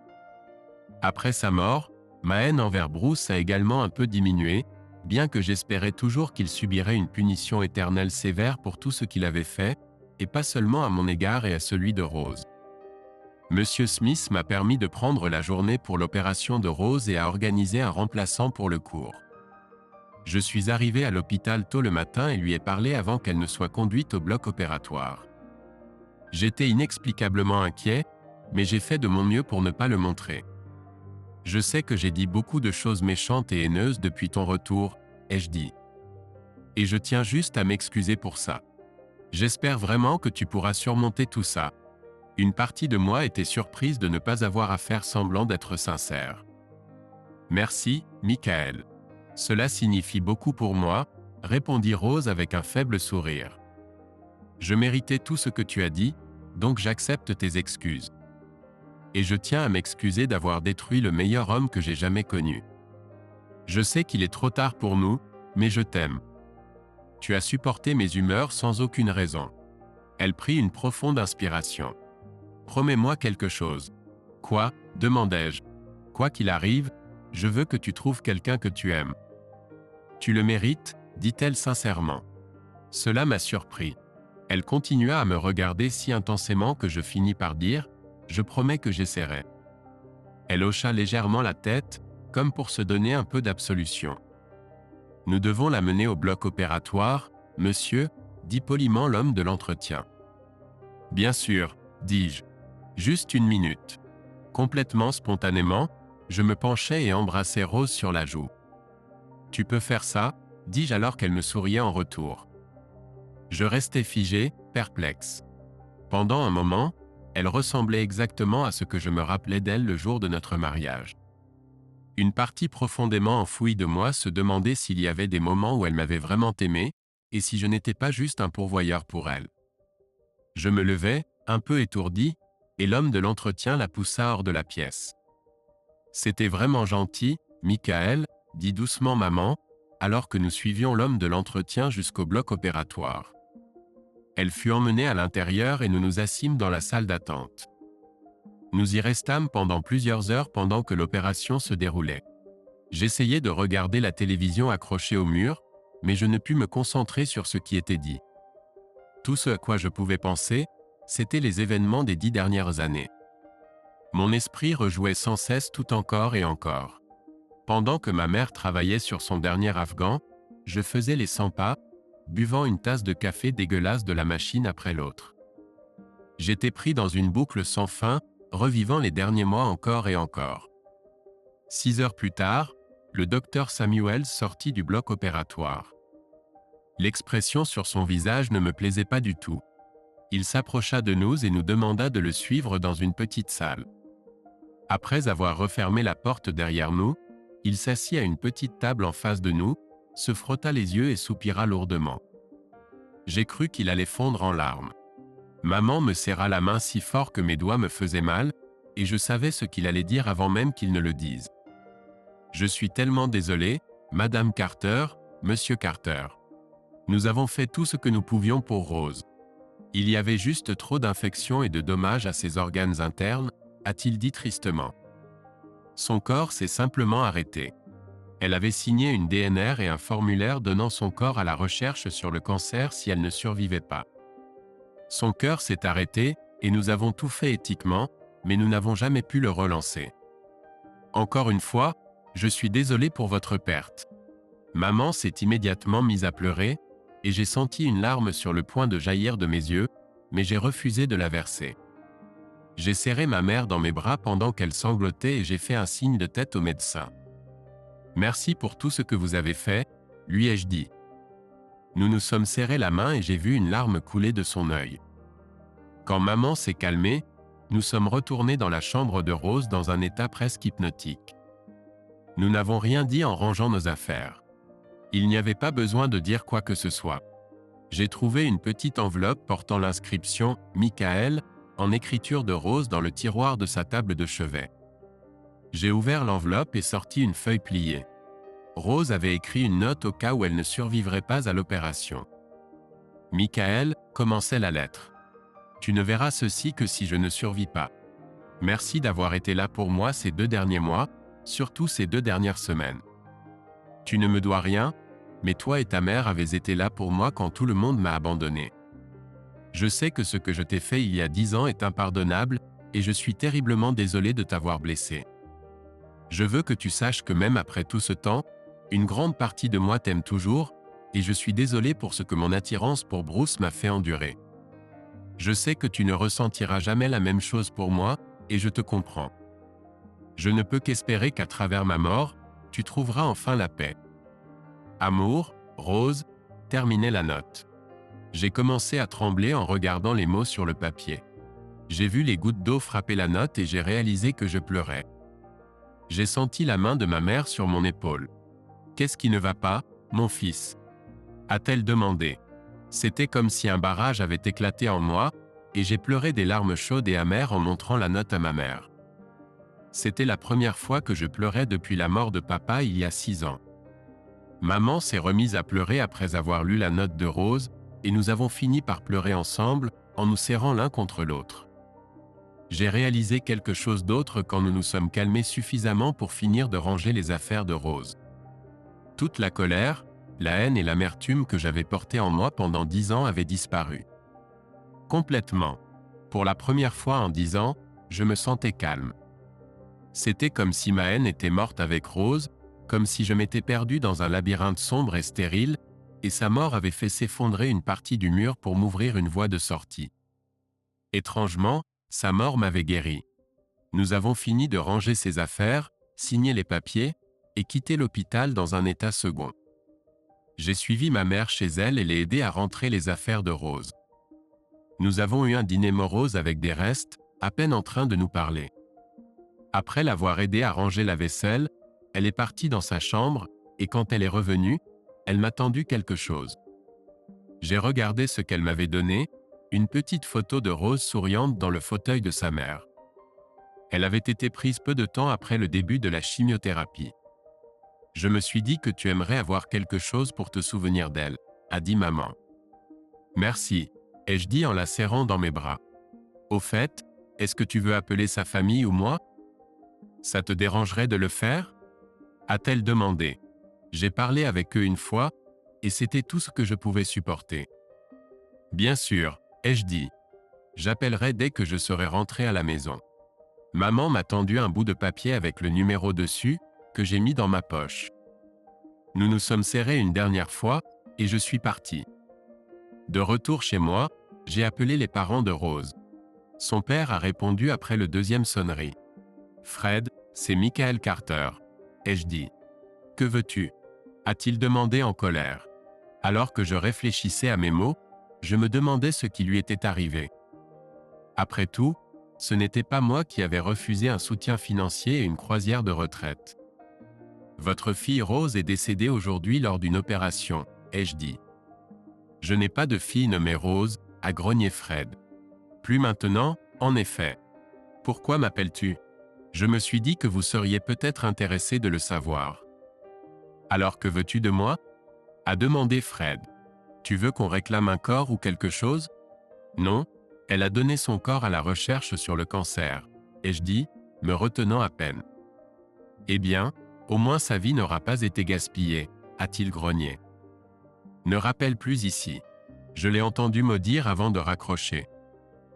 Après sa mort, ma haine envers Bruce a également un peu diminué, bien que j'espérais toujours qu'il subirait une punition éternelle sévère pour tout ce qu'il avait fait, et pas seulement à mon égard et à celui de Rose. Monsieur Smith m'a permis de prendre la journée pour l'opération de Rose et a organisé un remplaçant pour le cours. Je suis arrivé à l'hôpital tôt le matin et lui ai parlé avant qu'elle ne soit conduite au bloc opératoire. J'étais inexplicablement inquiet, mais j'ai fait de mon mieux pour ne pas le montrer. Je sais que j'ai dit beaucoup de choses méchantes et haineuses depuis ton retour, ai-je dit. Et je tiens juste à m'excuser pour ça. J'espère vraiment que tu pourras surmonter tout ça. Une partie de moi était surprise de ne pas avoir à faire semblant d'être sincère. Merci, Michael. Cela signifie beaucoup pour moi, répondit Rose avec un faible sourire. Je méritais tout ce que tu as dit, donc j'accepte tes excuses. Et je tiens à m'excuser d'avoir détruit le meilleur homme que j'ai jamais connu. Je sais qu'il est trop tard pour nous, mais je t'aime. Tu as supporté mes humeurs sans aucune raison. Elle prit une profonde inspiration. Promets-moi quelque chose. Quoi, demandai-je. Quoi qu'il arrive, je veux que tu trouves quelqu'un que tu aimes. Tu le mérites, dit-elle sincèrement. Cela m'a surpris. Elle continua à me regarder si intensément que je finis par dire « Je promets que j'essaierai ». Elle hocha légèrement la tête, comme pour se donner un peu d'absolution. Nous devons la mener au bloc opératoire, monsieur, dit poliment l'homme de l'entretien. Bien sûr, dis-je. Juste une minute. Complètement spontanément, je me penchai et embrassai Rose sur la joue. Tu peux faire ça, dis-je alors qu'elle me souriait en retour. Je restai figé, perplexe. Pendant un moment, elle ressemblait exactement à ce que je me rappelais d'elle le jour de notre mariage. Une partie profondément enfouie de moi se demandait s'il y avait des moments où elle m'avait vraiment aimé, et si je n'étais pas juste un pourvoyeur pour elle. Je me levai, un peu étourdi, et l'homme de l'entretien la poussa hors de la pièce. C'était vraiment gentil, Michael, dit doucement maman, alors que nous suivions l'homme de l'entretien jusqu'au bloc opératoire. Elle fut emmenée à l'intérieur et nous nous assîmes dans la salle d'attente. Nous y restâmes pendant plusieurs heures pendant que l'opération se déroulait. J'essayais de regarder la télévision accrochée au mur, mais je ne pus me concentrer sur ce qui était dit. Tout ce à quoi je pouvais penser, c'était les événements des 10 dernières années. Mon esprit rejouait sans cesse tout encore et encore. Pendant que ma mère travaillait sur son dernier afghan, je faisais les 100 pas, buvant une tasse de café dégueulasse de la machine après l'autre. J'étais pris dans une boucle sans fin, revivant les derniers mois encore et encore. 6 heures plus tard, le docteur Samuels sortit du bloc opératoire. L'expression sur son visage ne me plaisait pas du tout. Il s'approcha de nous et nous demanda de le suivre dans une petite salle. Après avoir refermé la porte derrière nous, il s'assit à une petite table en face de nous, se frotta les yeux et soupira lourdement. J'ai cru qu'il allait fondre en larmes. Maman me serra la main si fort que mes doigts me faisaient mal, et je savais ce qu'il allait dire avant même qu'il ne le dise. Je suis tellement désolé, Madame Carter, Monsieur Carter. Nous avons fait tout ce que nous pouvions pour Rose. Il y avait juste trop d'infections et de dommages à ses organes internes, a-t-il dit tristement. Son corps s'est simplement arrêté. Elle avait signé une DNR et un formulaire donnant son corps à la recherche sur le cancer si elle ne survivait pas. Son cœur s'est arrêté, et nous avons tout fait éthiquement, mais nous n'avons jamais pu le relancer. Encore une fois, je suis désolé pour votre perte. Maman s'est immédiatement mise à pleurer, et j'ai senti une larme sur le point de jaillir de mes yeux, mais j'ai refusé de la verser. J'ai serré ma mère dans mes bras pendant qu'elle sanglotait et j'ai fait un signe de tête au médecin. Merci pour tout ce que vous avez fait, lui ai-je dit. Nous nous sommes serrés la main et j'ai vu une larme couler de son œil. Quand maman s'est calmée, nous sommes retournés dans la chambre de Rose dans un état presque hypnotique. Nous n'avons rien dit en rangeant nos affaires. Il n'y avait pas besoin de dire quoi que ce soit. J'ai trouvé une petite enveloppe portant l'inscription « Michael » en écriture de Rose dans le tiroir de sa table de chevet. J'ai ouvert l'enveloppe et sorti une feuille pliée. Rose avait écrit une note au cas où elle ne survivrait pas à l'opération. Michael, commençait la lettre. Tu ne verras ceci que si je ne survis pas. Merci d'avoir été là pour moi ces 2 derniers mois, surtout ces 2 dernières semaines. Tu ne me dois rien, mais toi et ta mère avez été là pour moi quand tout le monde m'a abandonné. Je sais que ce que je t'ai fait il y a 10 ans est impardonnable, et je suis terriblement désolé de t'avoir blessé. Je veux que tu saches que même après tout ce temps, une grande partie de moi t'aime toujours, et je suis désolé pour ce que mon attirance pour Bruce m'a fait endurer. Je sais que tu ne ressentiras jamais la même chose pour moi, et je te comprends. Je ne peux qu'espérer qu'à travers ma mort, tu trouveras enfin la paix. Amour, Rose, terminait la note. J'ai commencé à trembler en regardant les mots sur le papier. J'ai vu les gouttes d'eau frapper la note et j'ai réalisé que je pleurais. J'ai senti la main de ma mère sur mon épaule. Qu'est-ce qui ne va pas, mon fils ? A-t-elle demandé. C'était comme si un barrage avait éclaté en moi, et j'ai pleuré des larmes chaudes et amères en montrant la note à ma mère. C'était la première fois que je pleurais depuis la mort de papa il y a 6 ans. Maman s'est remise à pleurer après avoir lu la note de Rose, et nous avons fini par pleurer ensemble, en nous serrant l'un contre l'autre. J'ai réalisé quelque chose d'autre quand nous nous sommes calmés suffisamment pour finir de ranger les affaires de Rose. Toute la colère, la haine et l'amertume que j'avais portées en moi pendant 10 ans avaient disparu. Complètement. Pour la première fois en 10 ans, je me sentais calme. C'était comme si ma haine était morte avec Rose, comme si je m'étais perdu dans un labyrinthe sombre et stérile, et sa mort avait fait s'effondrer une partie du mur pour m'ouvrir une voie de sortie. Étrangement, sa mort m'avait guéri. Nous avons fini de ranger ses affaires, signer les papiers, et quitter l'hôpital dans un état second. J'ai suivi ma mère chez elle et l'ai aidée à rentrer les affaires de Rose. Nous avons eu un dîner morose avec des restes, à peine en train de nous parler. Après l'avoir aidée à ranger la vaisselle, elle est partie dans sa chambre, et quand elle est revenue, elle m'a tendu quelque chose. J'ai regardé ce qu'elle m'avait donné, une petite photo de Rose souriante dans le fauteuil de sa mère. Elle avait été prise peu de temps après le début de la chimiothérapie. Je me suis dit que tu aimerais avoir quelque chose pour te souvenir d'elle, a dit maman. Merci, ai-je dit en la serrant dans mes bras. Au fait, est-ce que tu veux appeler sa famille ou moi ? Ça te dérangerait de le faire ? A-t-elle demandé. J'ai parlé avec eux une fois, et c'était tout ce que je pouvais supporter. Bien sûr, ai-je dit. J'appellerai dès que je serai rentré à la maison. Maman m'a tendu un bout de papier avec le numéro dessus, que j'ai mis dans ma poche. Nous nous sommes serrés une dernière fois, et je suis parti. De retour chez moi, j'ai appelé les parents de Rose. Son père a répondu après le deuxième sonnerie. Fred, c'est Michael Carter, ai-je dit. Que veux-tu ? A-t-il demandé en colère. Alors que je réfléchissais à mes mots, je me demandais ce qui lui était arrivé. Après tout, ce n'était pas moi qui avais refusé un soutien financier et une croisière de retraite. Votre fille Rose est décédée aujourd'hui lors d'une opération, ai-je dit. Je n'ai pas de fille nommée Rose, a grogné Fred. Plus maintenant, en effet. Pourquoi m'appelles-tu ? Je me suis dit que vous seriez peut-être intéressé de le savoir. Alors que veux-tu de moi ? A demandé Fred. Tu veux qu'on réclame un corps ou quelque chose ? Non, elle a donné son corps à la recherche sur le cancer, ai-je dit, me retenant à peine. Eh bien, au moins sa vie n'aura pas été gaspillée, a-t-il grogné. Ne rappelle plus ici. Je l'ai entendu maudire avant de raccrocher.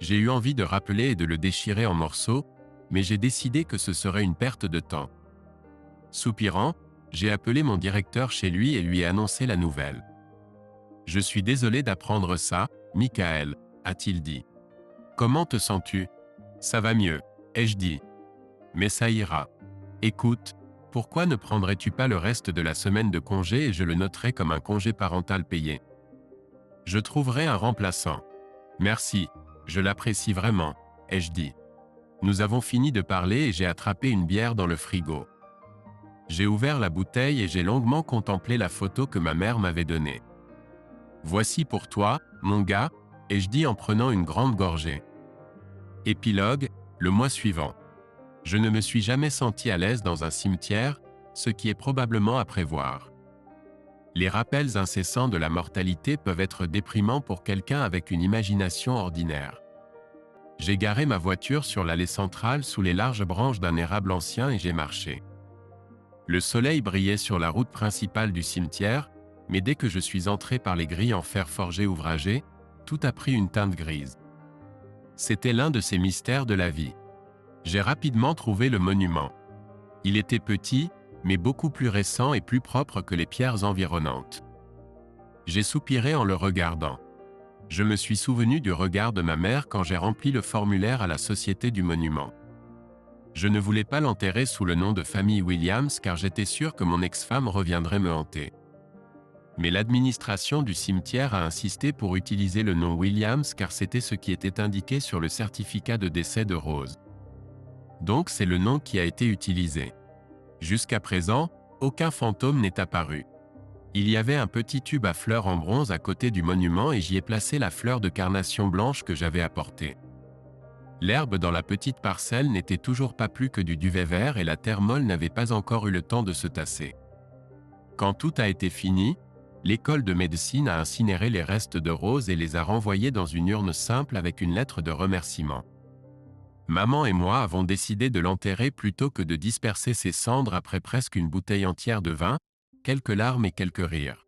J'ai eu envie de rappeler et de le déchirer en morceaux, mais j'ai décidé que ce serait une perte de temps. Soupirant, j'ai appelé mon directeur chez lui et lui ai annoncé la nouvelle. Je suis désolé d'apprendre ça, Michael, a-t-il dit. Comment te sens-tu ? Ça va mieux, ai-je dit. Mais ça ira. Écoute, Pourquoi ne prendrais-tu pas le reste de la semaine de congé et je le noterai comme un congé parental payé? Je trouverai un remplaçant. Merci, je l'apprécie vraiment, ai-je dit. Nous avons fini de parler et j'ai attrapé une bière dans le frigo. J'ai ouvert la bouteille et j'ai longuement contemplé la photo que ma mère m'avait donnée. Voici pour toi, mon gars, ai-je dit en prenant une grande gorgée. Épilogue, le mois suivant. Je ne me suis jamais senti à l'aise dans un cimetière, ce qui est probablement à prévoir. Les rappels incessants de la mortalité peuvent être déprimants pour quelqu'un avec une imagination ordinaire. J'ai garé ma voiture sur l'allée centrale sous les larges branches d'un érable ancien et j'ai marché. Le soleil brillait sur la route principale du cimetière, mais dès que je suis entré par les grilles en fer forgé ouvragé, tout a pris une teinte grise. C'était l'un de ces mystères de la vie. J'ai rapidement trouvé le monument. Il était petit, mais beaucoup plus récent et plus propre que les pierres environnantes. J'ai soupiré en le regardant. Je me suis souvenu du regard de ma mère quand j'ai rempli le formulaire à la Société du monument. Je ne voulais pas l'enterrer sous le nom de famille Williams car j'étais sûr que mon ex-femme reviendrait me hanter. Mais l'administration du cimetière a insisté pour utiliser le nom Williams car c'était ce qui était indiqué sur le certificat de décès de Rose. Donc c'est le nom qui a été utilisé. Jusqu'à présent, aucun fantôme n'est apparu. Il y avait un petit tube à fleurs en bronze à côté du monument et j'y ai placé la fleur de carnation blanche que j'avais apportée. L'herbe dans la petite parcelle n'était toujours pas plus que du duvet vert et la terre molle n'avait pas encore eu le temps de se tasser. Quand tout a été fini, l'école de médecine a incinéré les restes de Rose et les a renvoyés dans une urne simple avec une lettre de remerciement. Maman et moi avons décidé de l'enterrer plutôt que de disperser ses cendres après presque une bouteille entière de vin, quelques larmes et quelques rires.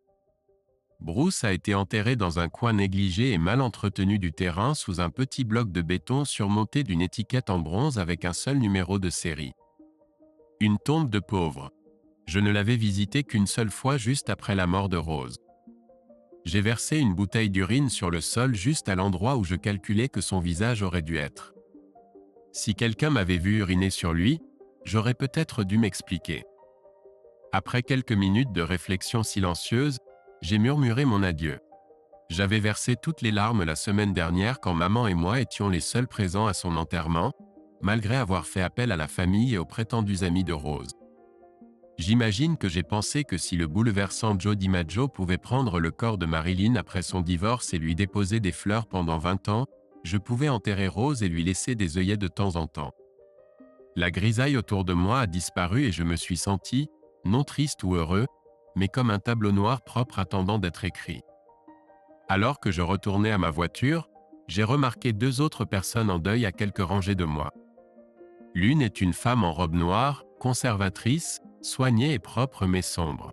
Bruce a été enterré dans un coin négligé et mal entretenu du terrain sous un petit bloc de béton surmonté d'une étiquette en bronze avec un seul numéro de série. Une tombe de pauvre. Je ne l'avais visitée qu'une seule fois juste après la mort de Rose. J'ai versé une bouteille d'urine sur le sol juste à l'endroit où je calculais que son visage aurait dû être. Si quelqu'un m'avait vu uriner sur lui, j'aurais peut-être dû m'expliquer. Après quelques minutes de réflexion silencieuse, j'ai murmuré mon adieu. J'avais versé toutes les larmes la semaine dernière quand maman et moi étions les seuls présents à son enterrement, malgré avoir fait appel à la famille et aux prétendus amis de Rose. J'imagine que j'ai pensé que si le bouleversant Joe DiMaggio pouvait prendre le corps de Marilyn après son divorce et lui déposer des fleurs pendant 20 ans, je pouvais enterrer Rose et lui laisser des œillets de temps en temps. La grisaille autour de moi a disparu et je me suis senti, non triste ou heureux, mais comme un tableau noir propre attendant d'être écrit. Alors que je retournais à ma voiture, j'ai remarqué 2 autres personnes en deuil à quelques rangées de moi. L'une est une femme en robe noire, conservatrice, soignée et propre mais sombre.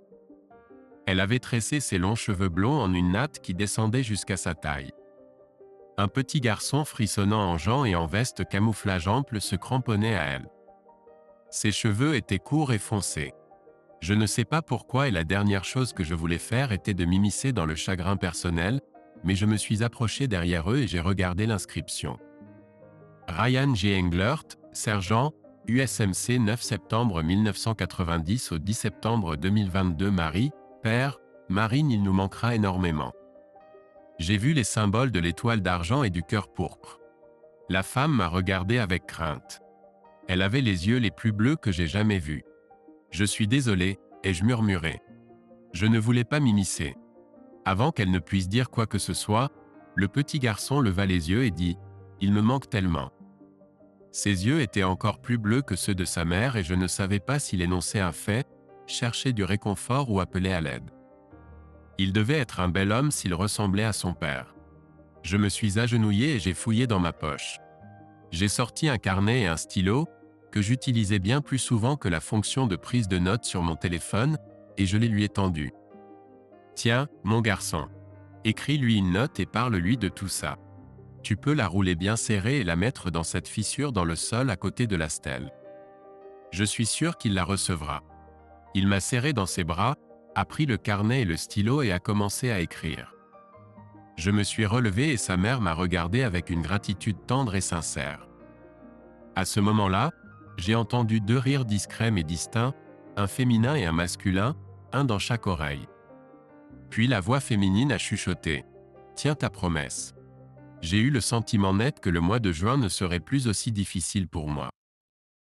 Elle avait tressé ses longs cheveux blonds en une natte qui descendait jusqu'à sa taille. Un petit garçon frissonnant en jeans et en veste camouflage ample se cramponnait à elle. Ses cheveux étaient courts et foncés. Je ne sais pas pourquoi et la dernière chose que je voulais faire était de m'immiscer dans le chagrin personnel, mais je me suis approché derrière eux et j'ai regardé l'inscription. Ryan G. Englert, sergent, USMC 9 septembre 1990 au 10 septembre 2022 Marie, père, Marine il nous manquera énormément. J'ai vu les symboles de l'étoile d'argent et du cœur pourpre. La femme m'a regardé avec crainte. Elle avait les yeux les plus bleus que j'ai jamais vus. Je suis désolé, ai-je murmuré. Je ne voulais pas m'immiscer. Avant qu'elle ne puisse dire quoi que ce soit, le petit garçon leva les yeux et dit « Il me manque tellement ». Ses yeux étaient encore plus bleus que ceux de sa mère et je ne savais pas s'il énonçait un fait, cherchait du réconfort ou appelait à l'aide. Il devait être un bel homme s'il ressemblait à son père. Je me suis agenouillé et j'ai fouillé dans ma poche. J'ai sorti un carnet et un stylo, que j'utilisais bien plus souvent que la fonction de prise de notes sur mon téléphone, et je les lui ai tendus. « Tiens, mon garçon, écris-lui une note et parle-lui de tout ça. Tu peux la rouler bien serrée et la mettre dans cette fissure dans le sol à côté de la stèle. Je suis sûr qu'il la recevra. » Il m'a serré dans ses bras, a pris le carnet et le stylo et a commencé à écrire. Je me suis relevé et sa mère m'a regardé avec une gratitude tendre et sincère. À ce moment-là, j'ai entendu 2 rires discrets mais distincts, Un féminin et un masculin, un dans chaque oreille. Puis la voix féminine a chuchoté. Tiens ta promesse. J'ai eu le sentiment net que le mois de juin ne serait plus aussi difficile pour moi.